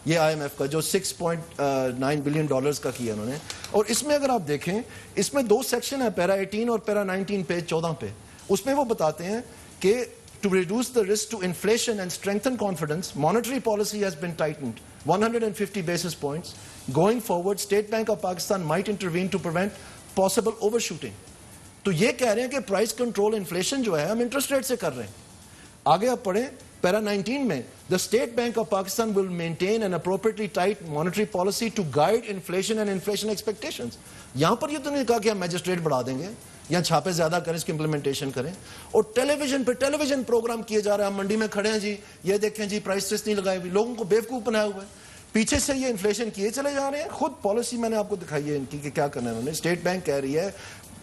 یہ آئی ایم ایف کا جو $6.9 بلین کا کیا انہوں نے. اور اس میں اگر آپ دیکھیں, اس میں 2 سیکشن ہیں, پیرا 18 اور پیرا 19 پیج 14 پہ. اس میں وہ بتاتے ہیں کہ to reduce the risk to inflation and strengthen confidence, monetary policy has been tightened 150 basis points. Going forward, State Bank of Pakistan might intervene to prevent possible overshooting. تو یہ کہہ رہے ہیں کہ پرائس کنٹرول انفلیشن جو ہے ہم interest rate سے کر رہے ہیں. آگے آپ پڑھیں پیرا 19 میں, the State Bank of Pakistan will maintain an appropriately tight monetary policy to guide inflation and inflation expectations. یہاں پر یہ تو نہیں کہا کہ ہم میجسٹریٹ بڑھا دیں گے یا چھاپے زیادہ کریں, اس کی امپلیمنٹیشن کریں. اور ٹیلی ویژن پہ ٹیلی ویژن پروگرام کیے جا رہے ہیں, ہم منڈی میں کھڑے ہیں جی, یہ دیکھیں جی پرائس لسٹ نہیں لگائی ہوئی, لوگوں کو بیوقوف بنایا ہوا ہے. پیچھے سے یہ انفلیشن کیے چلے جا رہے ہیں. خود پالیسی میں نے آپ کو دکھائی ہے ان کی کہ کیا کرنا ہے انہوں نے. اسٹیٹ بینک کہہ رہی ہے,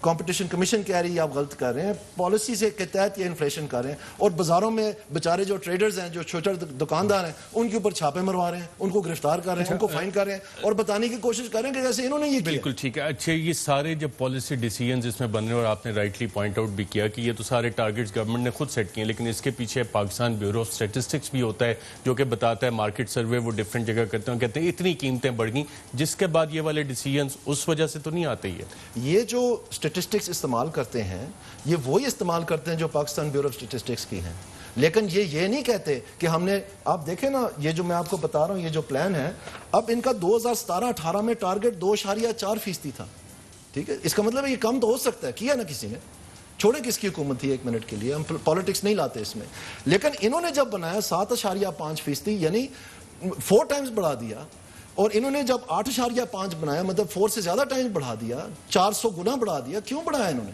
کمپٹیشن کمیشن کہہ رہی ہے آپ غلط کر رہے ہیں, پالیسی سے کے تحت یہ انفلیشن کر رہے ہیں. اور بازاروں میں بیچارے جو ٹریڈرز ہیں, جو چھوٹے دکاندار ہیں, ان کے اوپر چھاپے مروا رہے ہیں, ان کو گرفتار کر رہے ہیں, ان کو فائن کر رہے ہیں, اور بتانے کی کوشش کر رہے ہیں کہ جیسے انہوں نے یہ کیا. بالکل ٹھیک ہے. اچھا, یہ سارے جب پالیسی ڈیسیژنز اس میں بن رہے ہیں, اور آپ نے رائٹلی پوائنٹ آؤٹ بھی کیا کہ یہ تو سارے ٹارگٹس گورنمنٹ نے خود سیٹ کیے ہیں, لیکن اس کے پیچھے پاکستان بیورو آف اسٹیٹسٹکس بھی ہوتا ہے جو کہ بتاتا ہے, مارکیٹ سروے وہ ڈفرینٹ جگہ کرتے ہیں, کہتے ہیں اتنی قیمتیں بڑھ گئیں, جس کے بعد یہ والے ڈیسیژنز اس وجہ سے تو نہیں آتے ہی ہے. یہ جو اسٹیٹسٹکس استعمال کرتے ہیں یہ وہی استعمال کرتے ہیں جو پاکستان بیورو آف اسٹیٹسٹکس کی ہیں, لیکن یہ نہیں کہتے کہ ہم نے, آپ دیکھیں نا یہ جو میں آپ کو بتا رہا ہوں, یہ جو پلان ہے, اب ان کا 2017-18 میں ٹارگٹ 2.4% تھا. ٹھیک ہے, اس کا مطلب ہے یہ کم تو ہو سکتا ہے, کیا نا کسی نے, چھوڑے کس کی حکومت تھی 1 منٹ کے لیے, ہم پالیٹکس نہیں لاتے اس میں. لیکن انہوں نے جب بنایا 7.5%, یعنی 4 ٹائمز بڑھا دیا, اور انہوں نے جب 8.5 بنایا, مطلب 4 سے زیادہ ٹائمز بڑھا دیا, 400 گنا بڑھا دیا. کیوں بڑھایا انہوں نے,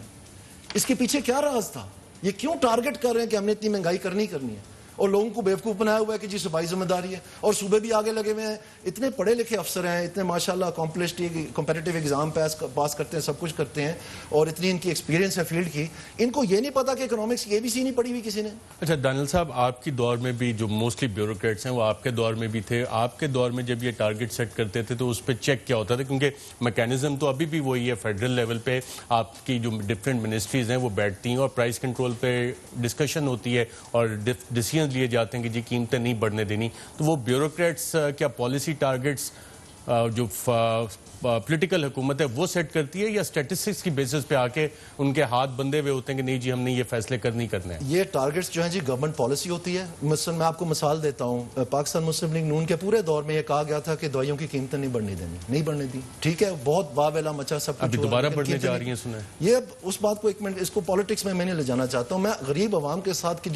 اس کے پیچھے کیا راز تھا, یہ کیوں ٹارگٹ کر رہے ہیں کہ ہم نے اتنی مہنگائی کرنی ہے. اور لوگوں کو بیوقوف بنایا ہوا ہے کہ جی صوبائی ذمہ داری ہے. اور صوبے بھی آگے لگے ہوئے ہیں, اتنے پڑھے لکھے افسر ہیں, اتنے ماشاءاللہ کمپیٹیٹیو ایگزام پاس کرتے ہیں, سب کچھ کرتے ہیں, اور اتنی ان کی ایکسپیرینس ہے فیلڈ کی, ان کو یہ نہیں پتا کہ اکنامکس کی ABC نہیں پڑھی ہوئی کسی نے. اچھا دانیال صاحب, آپ کی دور میں بھی جو موسٹلی بیوروکریٹس ہیں وہ آپ کے دور میں بھی تھے. آپ کے دور میں جب یہ ٹارگٹ سیٹ کرتے تھے تو اس پہ چیک کیا ہوتا تھا؟ کیونکہ میکینزم تو ابھی بھی وہی ہے, فیڈرل لیول پہ آپ کی جو ڈفرینٹ منسٹریز ہیں وہ بیٹھتی ہیں اور پرائس کنٹرول پہ ڈسکشن ہوتی ہے اور ڈیسیژن لیے جاتے ہیں کہ جی قیمتیں نہیں بڑھنے دینی. تو وہ بیوروکریٹس کیا پالیسی ٹارگٹس جو پولیٹیکل حکومت ہے وہ سیٹ کرتی ہے, یا اسٹیٹسٹکس کی بیسس پہ آ کے ان کے ہاتھ بندھے ہوئے ہوتے ہیں کہ نہیں جی ہم نے یہ فیصلے کرنے ہیں؟ یہ ٹارگٹس جو ہیں جی گورنمنٹ پالیسی ہوتی ہے. مثلا میں آپ کو مثال دیتا ہوں, پاکستان مسلم لیگ نون کے پورے دور میں یہ کہا گیا تھا کہ دوائیوں کی قیمتیں نہیں بڑھنے دینی, نہیں بڑھنے دی. ٹھیک ہے, بہت واویلا مچا, سب کچھ ابھی دوبارہ بڑھنے جا رہی ہیں سنا ہے. یہ اس بات کو ایک منٹ, اس کو پالیٹکس میں نہیں لے جانا چاہتا ہوں. میں غریب عوام کے ساتھ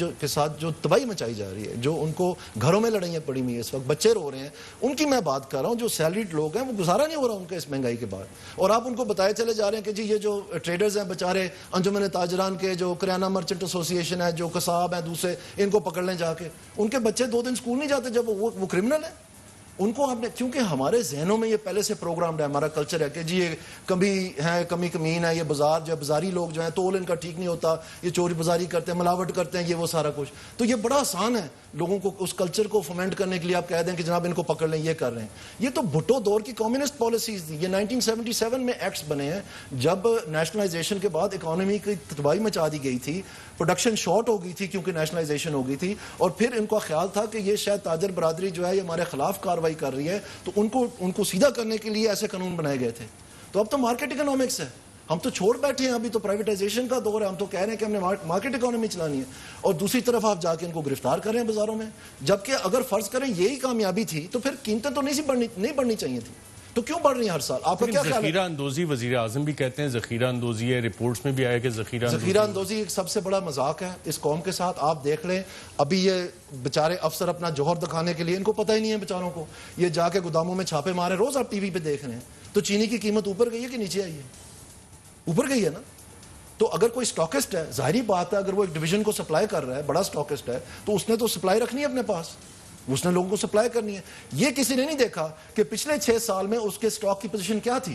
جو تباہی مچائی جا رہی ہے, جو ان کو گھروں میں لڑائیاں پڑی ہوئی ہیں, اس وقت بچے رو رہے ہیں, ان کی میں بات کر رہا ہوں. جو سیلریڈ لوگ ہیں وہ گزارا نہیں ہو رہا ان کا اس مہنگائی کے بعد, اور آپ ان کو بتائے چلے جا رہے ہیں کہ جی یہ جو ٹریڈرز ہیں بیچارے, انجمن تاجران کے, جو کریانہ مرچنٹ ایسوسی ایشن ہے, جو قصاب ہیں دوسرے, ان کو پکڑ لیں جا کے. ان کے بچے 2 دن اسکول نہیں جاتے جب وہ کرمنل ہیں. ان کو آپ نے, کیونکہ ہمارے ذہنوں میں یہ پہلے سے پروگرامڈ ہے, ہمارا کلچر ہے کہ جی یہ کمی کمین ہے, یہ بازار جو بازاری لوگ جو ہیں تول ان کا ٹھیک نہیں ہوتا, یہ چوری بازاری کرتے ہیں, ملاوٹ کرتے ہیں, یہ وہ سارا کچھ. تو یہ بڑا آسان ہے لوگوں کو اس کلچر کو فومنٹ کرنے کے لیے آپ کہہ دیں کہ جناب ان کو پکڑ لیں, یہ کر رہے ہیں. یہ تو بھٹو دور کی کمیونسٹ پالیسیز تھی. یہ 1977 میں ایکٹس بنے ہیں جب نیشنلائزیشن کے بعد اکانومی کی تباہی مچا دی گئی تھی, پروڈکشن شارٹ ہو گئی تھی کیونکہ نیشنلائزیشن ہو گئی تھی, اور پھر ان کا خیال تھا کہ یہ شاید تاجر برادری جو ہے یہ ہمارے خلاف کاروائی کر رہی ہے, تو ان کو سیدھا کرنے کے لیے ایسے قانون بنائے گئے تھے. تو اب تو مارکیٹ اکنامکس ہے, ہم تو چھوڑ بیٹھے ہیں, ابھی تو پرائیویٹائزیشن کا دور ہے, ہم تو کہہ رہے ہیں کہ ہم نے مارکیٹ اکانومی چلانی ہے, اور دوسری طرف آپ جا کے ان کو گرفتار کر رہے ہیں بازاروں میں. جبکہ اگر فرض کریں یہی کامیابی تھی تو پھر قیمتیں تو نہیں بڑھنی چاہیے تھی, تو کیوں بڑھ رہی ہیں ہر سال؟ آپ کا کیا خیال ہے؟ ذخیرہ اندوزی, وزیر اعظم بھی کہتے ہیں ذخیرہ اندوزی ہے, رپورٹس میں بھی آیا کہ ذخیرہ اندوزی ایک سب سے بڑا مذاق ہے اس قوم کے ساتھ. آپ دیکھ لیں ابھی یہ بیچارے افسر اپنا جوہر دکھانے کے لیے, ان کو پتہ ہی نہیں ہے بیچاروں کو, یہ جا کے گوداموں میں چھاپے مارے. روز آپ ٹی وی پہ دیکھ رہے ہیں, تو چینی کی قیمت اوپر گئی ہے کہ نیچے آئی ہے؟ اوپر گئی ہے نا. تو اگر کوئی سٹاکسٹ ہے, ظاہری بات ہے, اگر وہ ایک ڈویژن کو سپلائی کر رہا ہے, بڑا سٹاکسٹ ہے, تو اس نے تو سپلائی رکھنی ہے اپنے پاس, اس نے لوگوں کو سپلائی کرنی ہے. یہ کسی نے نہیں دیکھا کہ پچھلے 6 سال میں اس کے سٹاک کی پوزیشن کیا تھی.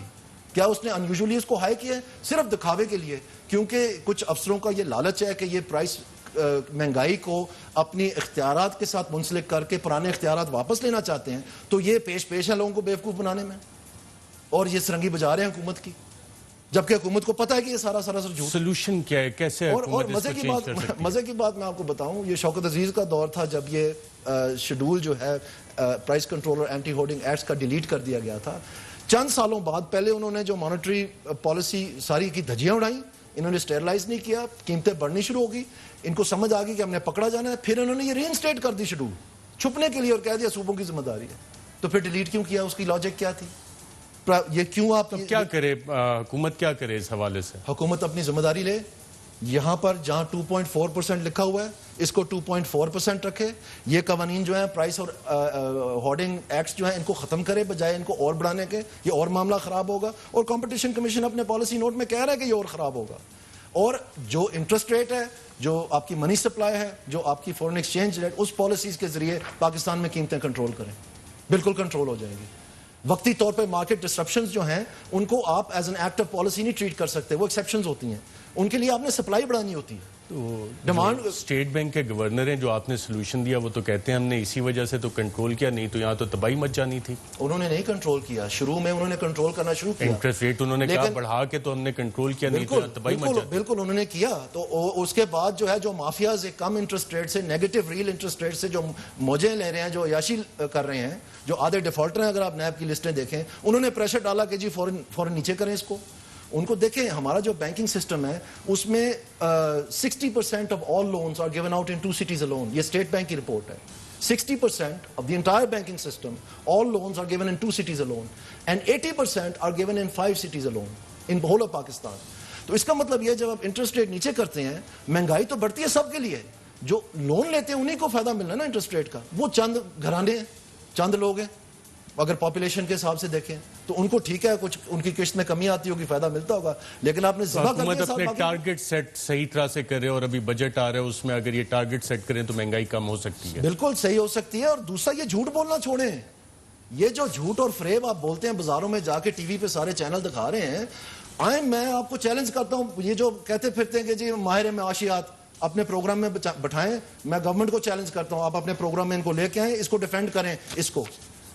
کیا اس نے انیوژلی اس کو ہائی کیا ہے صرف دکھاوے کے لیے؟ کیونکہ کچھ افسروں کا یہ لالچ ہے کہ یہ پرائس مہنگائی کو اپنی اختیارات کے ساتھ منسلک کر کے پرانے اختیارات واپس لینا چاہتے ہیں, تو یہ پیش ہے لوگوں کو بیوقوف بنانے میں, اور یہ سرنگی بجا رہے ہیں حکومت کی, جبکہ حکومت کو پتہ ہے کہ یہ سارا سراسر جھوٹ. سولوشن کیا ہے, کیسے اور مزے کی بات میں آپ کو بتاؤں, یہ شوکت عزیز کا دور تھا جب یہ شیڈول جو ہے پرائس کنٹرول اور اینٹی ہورڈنگ ایکٹس کا ڈیلیٹ کر دیا گیا تھا. چند سالوں بعد پہلے انہوں نے جو مانیٹری پالیسی ساری کی دھجیاں اڑائیں, انہوں نے اسٹیرلائز نہیں کیا, قیمتیں بڑھنی شروع ہو گئی, ان کو سمجھ آ گئی کہ ہم نے پکڑا جانا ہے. پھر انہوں نے یہ ری انسٹیٹ کر دی شیڈول چھپنے کے لیے, اور کہہ دیا صوبوں کی ذمہ داری ہے. تو پھر ڈیلیٹ کیوں کیا, اس کی لاجک کیا تھی؟ یہ کیوں آپ کیا کرے حکومت, کیا کرے اس حوالے سے؟ حکومت اپنی ذمہ داری لے. یہاں پر جہاں 2.4% لکھا ہوا ہے اس کو 2.4% رکھے. یہ قوانین جو ہیں پرائس اور ہورڈنگ ایکٹس جو ہیں ان کو ختم کرے بجائے ان کو اور بڑھانے کے. یہ اور معاملہ خراب ہوگا, اور کمپٹیشن کمیشن اپنے پالیسی نوٹ میں کہہ رہا ہے کہ یہ اور خراب ہوگا. اور جو انٹرسٹ ریٹ ہے, جو آپ کی منی سپلائی ہے, جو آپ کی فورن ایکسچینج ریٹ, اس پالیسیز کے ذریعے پاکستان میں قیمتیں کنٹرول کریں, بالکل کنٹرول ہو جائیں گی. وقتی طور پہ مارکیٹ ڈسرپشنز جو ہیں ان کو آپ as an act of policy نہیں ٹریٹ کر سکتے, وہ ایکسیپشنز ہوتی ہیں, ان کے لیے آپ نے سپلائی بڑھانی ہوتی ہے. تو ڈیمانڈ اسٹیٹ بینک کے گورنر ہیں جو آپ نے سولوشن دیا, وہ تو کہتے ہیں ہم نے اسی وجہ سے تو کنٹرول کیا, نہیں تو یہاں تو تباہی مچ جانی تھی. انہوں نے نہیں کنٹرول کیا, شروع میں انہوں نے کنٹرول کرنا شروع کیا, انٹرسٹ ریٹ انہوں نے کہا بڑھا کے تو ہم نے کنٹرول کیا, نہیں تو تباہی مچ جاتی. بالکل انہوں نے کیا. تو اس کے بعد جو ہے جو مافیاز کم انٹرسٹ ریٹ سے, نیگیٹو ریل انٹرسٹ ریٹ سے جو موجیں لے رہے ہیں, جو عیاشی کر رہے ہیں, جو آدھے ڈیفالٹر ہیں, اگر آپ نیب کی لسٹیں دیکھیں, انہوں نے پریشر ڈالا کہ جی فوراً نیچے کریں اس کو. ان کو دیکھیں, ہمارا جو بینکنگ سسٹم ہے اس میں 60% of all loans are given out in 2 cities alone. یہ اسٹیٹ بینک کی رپورٹ ہے. 60% of the entire banking system, all loans are given in 2 cities alone, and 80% are given in 5 cities alone in the whole of Pakistan. تو اس کا مطلب یہ, جب آپ انٹرسٹ ریٹ نیچے کرتے ہیں, مہنگائی تو بڑھتی ہے سب کے لیے, جو لون لیتے ہیں انہیں کو فائدہ ملنا نا انٹرسٹ ریٹ کا. وہ چند گھرانے ہیں, چند لوگ ہیں, اگر پاپولیشن کے حساب سے دیکھیں تو ان کو ٹھیک ہے, کچھ ان کی قسط میں کمی آتی ہوگی, فائدہ ملتا ہوگا, لیکن آپ نے ذبح کر حکومت دیا اپنے ٹارگٹ سیٹ صحیح طرح سے کرے, اور ابھی بجٹ آ رہا ہے اس میں اگر یہ ٹارگٹ سیٹ کریں تو مہنگائی کم ہو سکتی ہے. بالکل صحیح ہو سکتی ہے. اور دوسرا یہ جھوٹ بولنا چھوڑیں, یہ جو جھوٹ اور فریب آپ بولتے ہیں بازاروں میں جا کے, ٹی وی پہ سارے چینل دکھا رہے ہیں, میں آپ کو چیلنج کرتا ہوں, یہ جو کہتے پھرتے ہیں کہ جی ماہر معاشیات اپنے پروگرام میں بٹھائیں, میں گورنمنٹ کو چیلنج کرتا ہوں, آپ اپنے پروگرام میں ان کو لے کے آئیں, اس کو ڈیفینڈ کریں, اس کو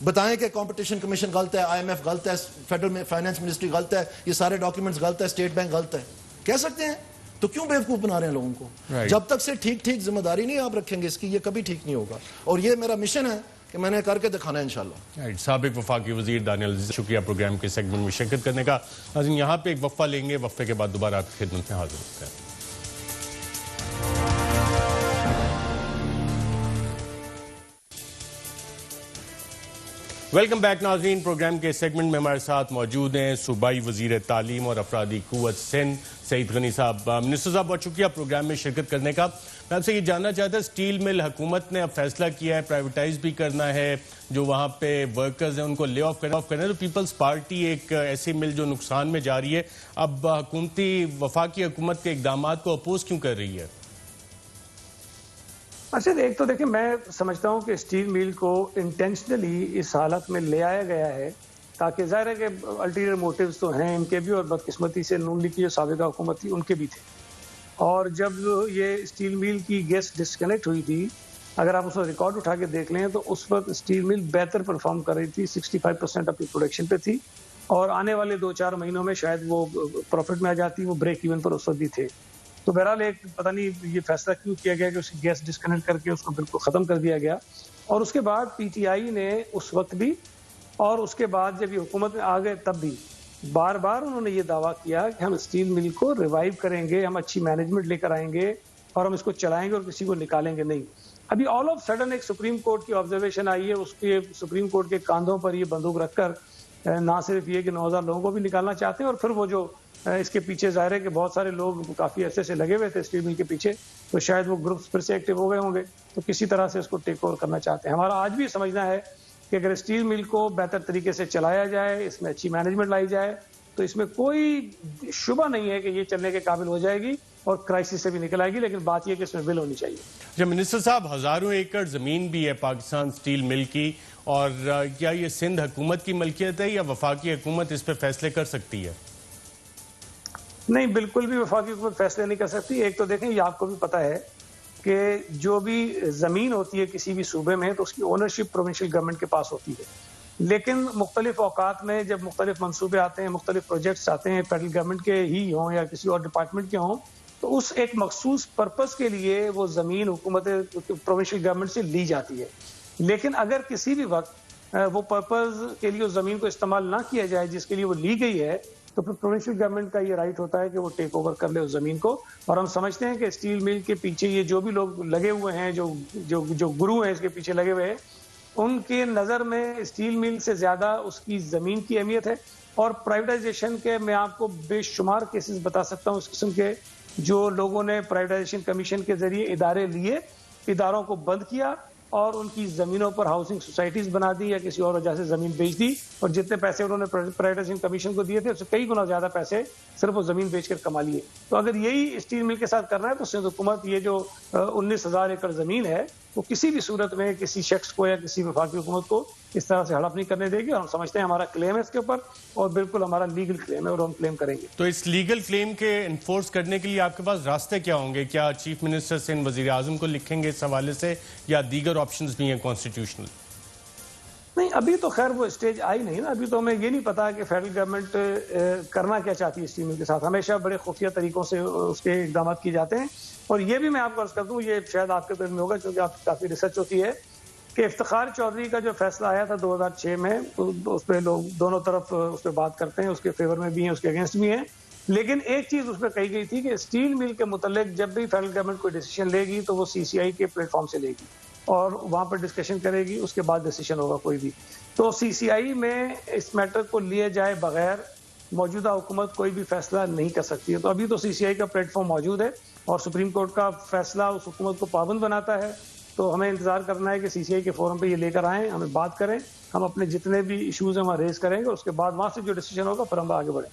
بتائیں کہ کمپٹیشن کمیشن غلط ہے, آئی ایم ایف غلط ہے, فیڈرل فائنانس منسٹری غلط ہے, یہ سارے ڈاکیومنٹس غلط ہے, اسٹیٹ بینک غلط ہے, کہہ سکتے ہیں. تو کیوں بیوقوف بنا رہے ہیں لوگوں کو؟ جب تک سے ٹھیک ذمہ داری نہیں آپ رکھیں گے اس کی, یہ کبھی ٹھیک نہیں ہوگا. اور یہ میرا مشن ہے کہ میں نے کر کے دکھانا ہے انشاءاللہ. سابق وفاقی وزیر دانیال عزیز, شکریہ پروگرام کے سیگمنٹ میں شرکت کرنے کا. ناظرین یہاں پہ ایک وقفہ لیں گے, وقفے کے بعد دوبارہ آپ کی خدمت میں حاضر ہوتے ہیں. ویلکم بیک ناظرین. پروگرام کے سیگمنٹ میں ہمارے ساتھ موجود ہیں صوبائی وزیر تعلیم اور افرادی قوت سندھ سعید غنی صاحب. منسٹر صاحب بہت شکریہ پروگرام میں شرکت کرنے کا. میں آپ سے یہ جاننا چاہتا ہوں, اسٹیل مل حکومت نے اب فیصلہ کیا ہے پرائیویٹائز بھی کرنا ہے, جو وہاں پہ ورکرز ہیں ان کو لے آف کرنا ہے, تو پیپلز پارٹی ایک ایسی مل جو نقصان میں جا رہی ہے, اب وفاقی حکومت کے اقدامات کو اپوز کیوں کر رہی ہے؟ ارشد, ایک تو دیکھیں میں سمجھتا ہوں کہ اسٹیل میل کو انٹینشنلی اس حالت میں لے آیا گیا ہے تاکہ ظاہر ہے کہ الٹیریئر موٹیوز تو ہیں ان کے بھی, اور بدقسمتی سے نون لیگ کی جو سابقہ حکومت تھی ان کے بھی تھے. اور جب یہ اسٹیل میل کی گیس ڈسکنیکٹ ہوئی تھی, اگر آپ اس وقت ریکارڈ اٹھا کے دیکھ لیں تو اس وقت اسٹیل میل بہتر پرفارم کر رہی تھی, 65% اپنی پروڈکشن پہ تھی, اور آنے والے 2-4 مہینوں میں شاید وہ پروفٹ میں آ جاتی, وہ بریک ایون پر اس وقت بھی تھے. تو بہرحال ایک پتہ نہیں یہ فیصلہ کیوں کیا گیا کہ اس کی گیس ڈسکنیکٹ کر کے اس کو بالکل ختم کر دیا گیا. اور اس کے بعد پی ٹی آئی نے اس وقت بھی, اور اس کے بعد جب یہ حکومت میں آ گئے تب بھی بار بار انہوں نے یہ دعویٰ کیا کہ ہم اسٹیل مل کو ریوائیو کریں گے, ہم اچھی مینجمنٹ لے کر آئیں گے اور ہم اس کو چلائیں گے اور کسی کو نکالیں گے نہیں. ابھی آل آف سڈن ایک سپریم کورٹ کی آبزرویشن آئی ہے, اس کے سپریم کورٹ کے کاندھوں پر یہ بندوق رکھ کر نہ صرف یہ کہ 9000 لوگوں کو بھی نکالنا چاہتے ہیں, اور پھر وہ جو اس کے پیچھے ظاہر ہے کہ بہت سارے لوگ کافی عرصے سے لگے ہوئے تھے اسٹیل مل کے پیچھے, تو شاید وہ گروپس پھر سے ایکٹیو ہو گئے ہوں گے, تو کسی طرح سے اس کو ٹیک اوور کرنا چاہتے ہیں. ہمارا آج بھی سمجھنا ہے کہ اگر اسٹیل مل کو بہتر طریقے سے چلایا جائے, اس میں اچھی مینجمنٹ لائی جائے, تو اس میں کوئی شبہ نہیں ہے کہ یہ چلنے کے قابل ہو جائے گی اور کرائسس سے بھی نکل آئے گی. لیکن بات یہ کہ اس میں ول ہونی چاہیے. جب منسٹر صاحب, ہزاروں ایکڑ زمین بھی ہے پاکستان اسٹیل مل کی, اور کیا یہ سندھ حکومت کی ملکیت ہے یا وفاقی حکومت اس پہ فیصلے کر سکتی ہے؟ نہیں, بالکل بھی وفاقی حکومت فیصلے نہیں کر سکتی. ایک تو دیکھیں, یہ آپ کو بھی پتہ ہے کہ جو بھی زمین ہوتی ہے کسی بھی صوبے میں تو اس کی اونرشپ پروونشل گورنمنٹ کے پاس ہوتی ہے, لیکن مختلف اوقات میں جب مختلف منصوبے آتے ہیں, مختلف پروجیکٹس آتے ہیں, فیڈرل گورنمنٹ کے ہی ہوں یا کسی اور ڈپارٹمنٹ کے ہوں, تو اس ایک مخصوص پرپس کے لیے وہ زمین حکومت پروونشل گورنمنٹ سے لی جاتی ہے. لیکن اگر کسی بھی وقت وہ پرپز کے لیے اس زمین کو استعمال نہ کیا جائے جس کے لیے وہ لی گئی ہے, تو پھر پروونشل گورنمنٹ کا یہ رائٹ ہوتا ہے کہ وہ ٹیک اوور کر لے اس زمین کو. اور ہم سمجھتے ہیں کہ اسٹیل مل کے پیچھے یہ جو بھی لوگ لگے ہوئے ہیں, جو گرو ہیں اس کے پیچھے لگے ہوئے ہیں, ان کے نظر میں اسٹیل مل سے زیادہ اس کی زمین کی اہمیت ہے. اور پرائیویٹائزیشن کے میں آپ کو بے شمار کیسز بتا سکتا ہوں اس قسم کے, جو لوگوں نے پرائیویٹائزیشن کمشن کے ذریعے ادارے لیے, اداروں کو بند کیا اور ان کی زمینوں پر ہاؤسنگ سوسائٹیز بنا دی یا کسی اور وجہ سے زمین بیچ دی, اور جتنے پیسے انہوں نے پرائیویٹائزیشن کمیشن کو دیے تھے اس سے کئی گنا زیادہ پیسے صرف وہ زمین بیچ کر کما لیے. تو اگر یہی اسٹیل مل کے ساتھ کرنا ہے تو سندھ حکومت یہ جو 19,000 ایکڑ زمین ہے وہ کسی بھی صورت میں کسی شخص کو یا کسی وفاقی حکومت کو اس طرح سے ہڑپ نہیں کرنے دے گی. اور ہم سمجھتے ہیں ہمارا کلیم ہے اس کے اوپر, اور بالکل ہمارا لیگل کلیم ہے اور ہم کلیم کریں گے. تو اس لیگل کلیم کے انفورس کرنے کے لیے آپ کے پاس راستے کیا ہوں گے؟ کیا چیف منسٹر سے وزیر اعظم کو لکھیں گے اس حوالے سے, یا دیگر آپشنز بھی ہیں کانسٹیٹیوشنل؟ نہیں, ابھی تو خیر وہ اسٹیج آئی نہیں نا. ابھی تو ہمیں یہ نہیں پتا کہ فیڈرل گورنمنٹ کرنا کیا چاہتی ہے اسٹیل مل کے ساتھ. ہمیشہ بڑے خفیہ طریقوں سے اس کے اقدامات کیے جاتے ہیں. اور یہ بھی میں آپ کو عرض کر دوں, یہ شاید آپ کے علم میں ہوگا چونکہ آپ کی کافی ریسرچ ہوتی ہے, کہ افتخار چودھری کا جو فیصلہ آیا تھا 2006 میں, اس پہ لوگ دونوں طرف اس پہ بات کرتے ہیں, اس کے فیور میں بھی ہیں اس کے اگینسٹ بھی ہیں. لیکن ایک چیز اس پہ کہی گئی تھی کہ اسٹیل مل کے متعلق جب بھی فیڈرل گورنمنٹ کوئی ڈیسیشن لے گی تو وہ CCI کے پلیٹ فارم سے لے گی اور وہاں پر ڈسکشن کرے گی, اس کے بعد ڈیسیشن ہوگا کوئی بھی. تو CCI میں اس میٹر کو لیے جائے بغیر موجودہ حکومت کوئی بھی فیصلہ نہیں کر سکتی ہے. تو ابھی تو CCI کا پلیٹ فارم موجود ہے اور سپریم کورٹ کا فیصلہ اس حکومت کو پابند بناتا ہے, تو ہمیں انتظار کرنا ہے کہ سی سی آئی کے فورم پہ یہ لے کر آئیں, ہمیں بات کریں, ہم اپنے جتنے بھی ایشوز ہیں وہاں ریز کریں گے, اس کے بعد وہاں سے جو ڈیسیجن ہوگا پھر ہم آگے بڑھیں.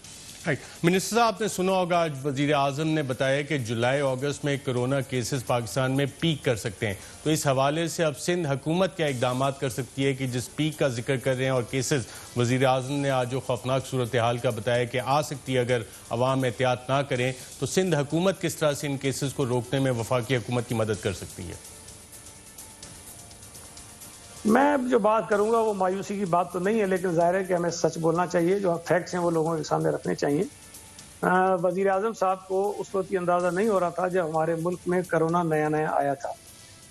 منسٹر صاحب, آپ نے سنا ہوگا آج وزیر اعظم نے بتایا کہ جولائی اگست میں کرونا کیسز پاکستان میں پیک کر سکتے ہیں, تو اس حوالے سے اب سندھ حکومت کیا اقدامات کر سکتی ہے کہ جس پیک کا ذکر کر رہے ہیں اور کیسز وزیر اعظم نے آج جو خوفناک صورتحال کا بتایا کہ آ سکتی ہے اگر عوام احتیاط نہ کریں, تو سندھ حکومت کس طرح سے ان کیسز کو روکنے میں وفاقی حکومت کی مدد کر سکتی ہے؟ میں جو بات کروں گا وہ مایوسی کی بات تو نہیں ہے, لیکن ظاہر ہے کہ ہمیں سچ بولنا چاہیے, جو فیکٹس ہیں وہ لوگوں کے سامنے رکھنے چاہیے. وزیر اعظم صاحب کو اس وقت یہ اندازہ نہیں ہو رہا تھا جب ہمارے ملک میں کرونا نیا آیا تھا,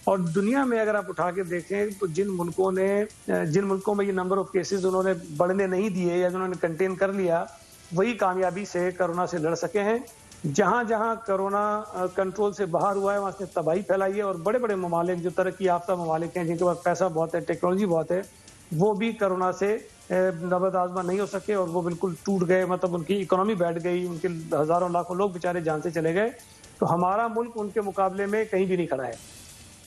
اور دنیا میں اگر آپ اٹھا کے دیکھیں تو جن ملکوں میں یہ نمبر آف کیسز انہوں نے بڑھنے نہیں دیے یا جنہوں نے کنٹین کر لیا, وہی کامیابی سے کرونا سے لڑ سکے ہیں. جہاں جہاں کرونا کنٹرول سے باہر ہوا ہے وہاں سے تباہی پھیلائی ہے, اور بڑے بڑے ممالک جو ترقی یافتہ ممالک ہیں جن کے پاس پیسہ بہت ہے, ٹیکنالوجی بہت ہے, وہ بھی کرونا سے نبرد آزما نہیں ہو سکے اور وہ بالکل ٹوٹ گئے, مطلب ان کی اکنامی بیٹھ گئی, ان کے ہزاروں لاکھوں لوگ بیچارے جان سے چلے گئے. تو ہمارا ملک ان کے مقابلے میں کہیں بھی نہیں کھڑا ہے.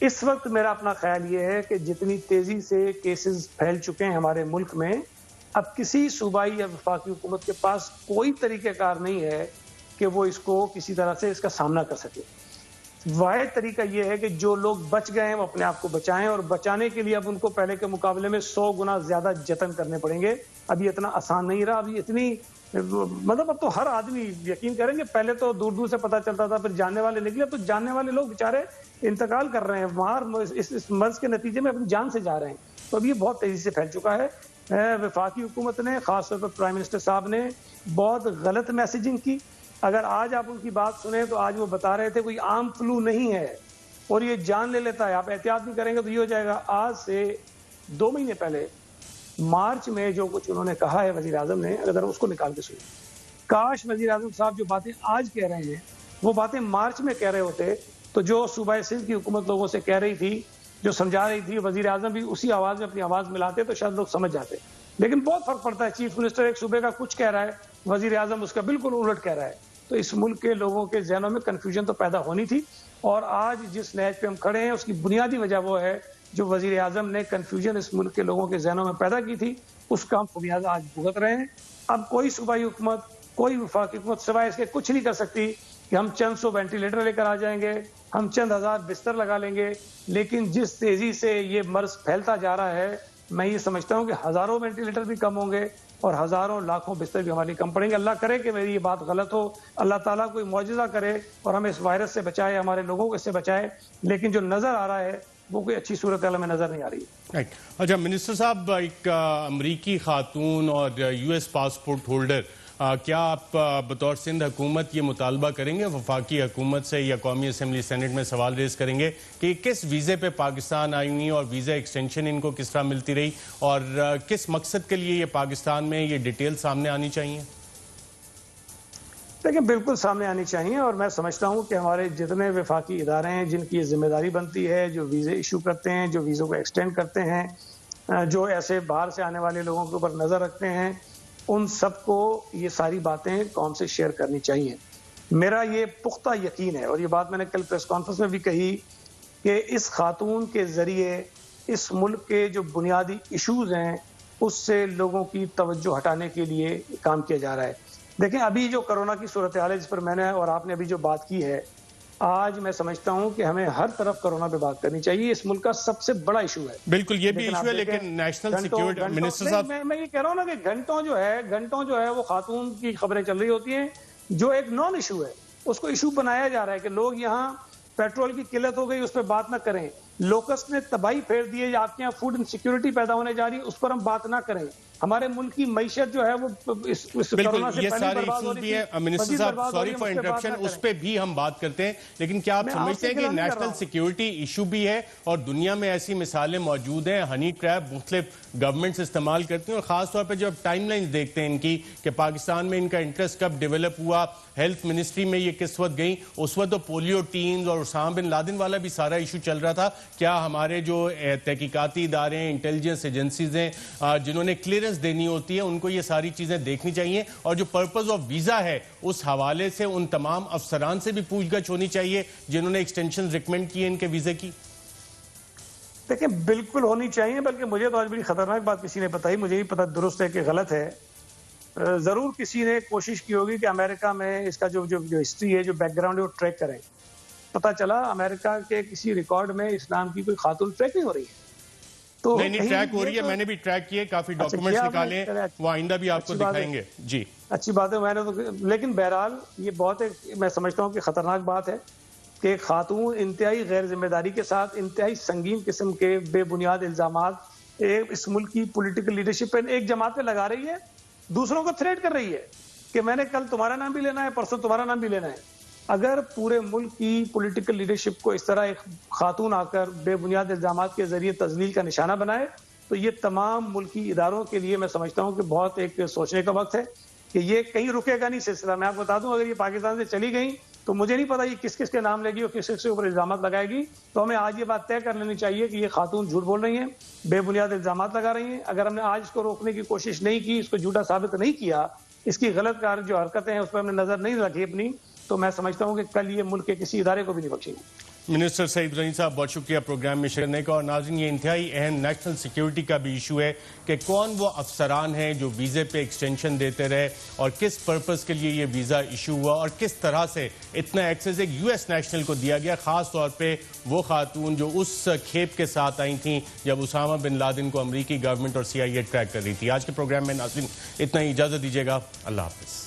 اس وقت میرا اپنا خیال یہ ہے کہ جتنی تیزی سے کیسز پھیل چکے ہیں ہمارے ملک میں, اب کسی صوبائی یا وفاقی حکومت کے پاس کوئی طریقہ کار نہیں ہے کہ وہ اس کو کسی طرح سے اس کا سامنا کر سکے. واحد طریقہ یہ ہے کہ جو لوگ بچ گئے ہیں وہ اپنے آپ کو بچائیں, اور بچانے کے لیے اب ان کو پہلے کے مقابلے میں 100 گنا زیادہ جتن کرنے پڑیں گے. اب یہ اتنا آسان نہیں رہا, اب اتنی مطلب اب تو ہر آدمی یقین کریں گے, پہلے تو دور دور سے پتہ چلتا تھا, پھر جاننے والے نکلے, تو جاننے والے لوگ بیچارے انتقال کر رہے ہیں, باہر اس مرض کے نتیجے میں اپنی جان سے جا رہے ہیں. تو اب یہ بہت تیزی سے پھیل چکا ہے. وفاقی حکومت نے, خاص طور پر پرائم منسٹر صاحب نے بہت غلط میسیجنگ کی. اگر آج آپ ان کی بات سنیں تو آج وہ بتا رہے تھے کوئی عام فلو نہیں ہے اور یہ جان لے لیتا ہے, آپ احتیاط نہیں کریں گے تو یہ ہو جائے گا. آج سے 2 مہینے پہلے مارچ میں جو کچھ انہوں نے کہا ہے وزیر اعظم نے, اگر اس کو نکال کے سنیں, کاش وزیر اعظم صاحب جو باتیں آج کہہ رہے ہیں وہ باتیں مارچ میں کہہ رہے ہوتے, تو جو صوبہ سندھ کی حکومت لوگوں سے کہہ رہی تھی, جو سمجھا رہی تھی, وزیر اعظم بھی اسی آواز میں اپنی آواز ملاتے تو شاید لوگ سمجھ جاتے. لیکن بہت فرق پڑتا ہے, چیف منسٹر ایک صوبے کا کچھ کہہ رہا ہے, وزیر اعظم اس کا بالکل الٹ کہہ رہا ہے. تو اس ملک کے لوگوں کے ذہنوں میں کنفیوژن تو پیدا ہونی تھی, اور آج جس لہج پہ ہم کھڑے ہیں اس کی بنیادی وجہ وہ ہے جو وزیر اعظم نے کنفیوژن اس ملک کے لوگوں کے ذہنوں میں پیدا کی تھی, اس کا ہم خمیازہ آج بھگت رہے ہیں. اب کوئی صوبائی حکومت, کوئی وفاقی حکومت سوائے اس کے کچھ نہیں کر سکتی کہ ہم چند 100 وینٹیلیٹر لے کر آ جائیں گے, ہم چند ہزار بستر لگا لیں گے. لیکن جس تیزی سے یہ مرض پھیلتا جا رہا ہے, میں یہ سمجھتا ہوں کہ ہزاروں وینٹیلیٹر بھی کم ہوں گے اور ہزاروں لاکھوں بستر بھی ہمارے کم پڑیں گے. اللہ کرے کہ میری یہ بات غلط ہو, اللہ تعالیٰ کوئی معجزہ کرے اور ہمیں اس وائرس سے بچائے, ہمارے لوگوں کو اس سے بچائے, لیکن جو نظر آ رہا ہے وہ کوئی اچھی صورتحال میں نظر نہیں آ رہی ہے. اچھا منسٹر صاحب, ایک امریکی خاتون اور یو ایس پاسپورٹ ہولڈر, کیا آپ بطور سندھ حکومت یہ مطالبہ کریں گے وفاقی حکومت سے یا قومی اسمبلی سینٹ میں سوال ریز کریں گے کہ کس ویزے پہ پاکستان آئی ہوئی اور ویزا ایکسٹینشن ان کو کس طرح ملتی رہی, اور کس مقصد کے لیے یہ پاکستان میں یہ ڈیٹیل سامنے آنی چاہیے؟ لیکن بالکل سامنے آنی چاہیے, اور میں سمجھتا ہوں کہ ہمارے جتنے وفاقی ادارے ہیں جن کی یہ ذمہ داری بنتی ہے, جو ویزے ایشو کرتے ہیں, جو ویزوں کو ایکسٹینڈ کرتے ہیں, جو ایسے باہر سے آنے والے لوگوں کے اوپر نظر رکھتے ہیں, ان سب کو یہ ساری باتیں قوم سے شیئر کرنی چاہیے. میرا یہ پختہ یقین ہے, اور یہ بات میں نے کل پریس کانفرنس میں بھی کہی, کہ اس خاتون کے ذریعے اس ملک کے جو بنیادی ایشوز ہیں اس سے لوگوں کی توجہ ہٹانے کے لیے کام کیا جا رہا ہے. دیکھیں ابھی جو کرونا کی صورتحال ہے جس پر میں نے اور آپ نے ابھی جو بات کی ہے, آج میں سمجھتا ہوں کہ ہمیں ہر طرف کرونا پہ بات کرنی چاہیے. اس ملک کا سب سے بڑا ایشو ہے. بالکل یہ بھی ایشو ہے, لیکن نیشنل سیکیورٹی منسٹر صاحب, میں یہ کہہ رہا ہوں نا کہ گھنٹوں جو ہے وہ خاتون کی خبریں چل رہی ہوتی ہیں, جو ایک نان ایشو ہے اس کو ایشو بنایا جا رہا ہے کہ لوگ یہاں پیٹرول کی قلت ہو گئی اس پہ بات نہ کریں, لوکسٹ نے تباہی پھیر دی ہے, آپ کے یہاں فوڈ انسیکیورٹی پیدا ہونے جا رہی ہے اس پر ہم بات نہ کریں. ہمارے ملک کی معیشت جو ہے وہ بالکل یہ سارے ایشوز بھی ہیں. منسٹر صاحب سوری فار انٹرپشن, اس پہ بھی ہم بات کرتے ہیں, لیکن کیا آپ سمجھتے ہیں کہ نیشنل سیکیورٹی ایشو بھی ہے اور دنیا میں ایسی مثالیں موجود ہیں, ہنی ٹریپ مختلف گورنمنٹس استعمال کرتی ہیں, اور خاص طور پہ جب ٹائم لائنز دیکھتے ہیں ان کی کہ پاکستان میں ان کا انٹرسٹ کب ڈیولپ ہوا, ہیلتھ منسٹری میں یہ کس وقت گئی, اس وقت تو پولیو ٹیمز اور اسامہ بن لادن والا بھی سارا ایشو چل رہا تھا. کیا ہمارے جو تحقیقاتی ادارے ہیں, انٹیلیجنس ایجنسیز ہیں, جنہوں نے کلیئرنس دینی ہوتی ہے, ان کو یہ ساری چیزیں دیکھنی چاہیے, اور جو پرپز آف ویزا ہے اس حوالے سے ان تمام افسران سے بھی پوچھ گچھ ہونی چاہیے جنہوں نے ایکسٹینشن ریکمینڈ کی ہے ان کے ویزے کی؟ دیکھیں بالکل ہونی چاہیے، بلکہ مجھے تو آج بڑی خطرناک بات کسی نے بتائی، مجھے بھی پتہ درست ہے کہ غلط ہے. ضرور کسی نے کوشش کی ہوگی کہ امریکہ میں اس کا جو ہسٹری ہے، جو بیک گراؤنڈ ہے وہ ٹریک کریں. پتہ چلا امریکہ کے کسی ریکارڈ میں اسلام کی کوئی خاتون ٹریک نہیں ہو رہی ہے. تو نہیں ٹریک ہو رہی ہے، میں نے بھی ٹریک کیے، کافی ڈاکومنٹس نکالے، وہ آئندہ بھی آپ کو دکھائیں گے. جی اچھی بات ہے. میں نے تو لیکن بہرحال یہ بہت میں سمجھتا ہوں کہ خطرناک بات ہے کہ ایک خاتون انتہائی غیر ذمہ داری کے ساتھ انتہائی سنگین قسم کے بے بنیاد الزامات اس ملک کی پولیٹیکل لیڈرشپ پہ ایک جماعت پہ لگا رہی ہے، دوسروں کو تھریٹ کر رہی ہے کہ میں نے کل تمہارا نام بھی لینا ہے، پرسوں تمہارا نام بھی لینا ہے. اگر پورے ملک کی پولیٹیکل لیڈرشپ کو اس طرح ایک خاتون آ کر بے بنیاد الزامات کے ذریعے تذلیل کا نشانہ بنائے تو یہ تمام ملکی اداروں کے لیے میں سمجھتا ہوں کہ بہت ایک سوچنے کا وقت ہے کہ یہ کہیں رکے گا نہیں سلسلہ. میں آپ کو بتا دوں اگر یہ پاکستان سے چلی گئی تو مجھے نہیں پتا یہ کس کس کے نام لے گی اور کس کس کے اوپر الزامات لگائے گی. تو ہمیں آج یہ بات طے کر لینی چاہیے کہ یہ خاتون جھوٹ بول رہی ہیں، بے بنیاد الزامات لگا رہی ہیں. اگر ہم نے آج اس کو روکنے کی کوشش نہیں کی، اس کو جھوٹا ثابت نہیں کیا، اس کی غلط کار جو حرکتیں ہیں اس پر ہم نے نظر نہیں رکھی اپنی، تو میں سمجھتا ہوں کہ کل یہ ملک کے کسی ادارے کو بھی نہیں بخشیں گے. منسٹر سعید غنی صاحب بہت شکریہ پروگرام میں شرکت کرنے کا. اور ناظرین یہ انتہائی اہم نیشنل سیکیورٹی کا بھی ایشو ہے کہ کون وہ افسران ہیں جو ویزے پہ ایکسٹینشن دیتے رہے اور کس پرپس کے لیے یہ ویزا ایشو ہوا اور کس طرح سے اتنا ایکسیس ایک یو ایس نیشنل کو دیا گیا، خاص طور پہ وہ خاتون جو اس کھیپ کے ساتھ آئی تھیں جب اسامہ بن لادن کو امریکی گورنمنٹ اور CIA ٹریک کر رہی تھی. آج کے پروگرام میں ناظرین اتنا ہی، اجازت دیجیے گا. اللہ حافظ.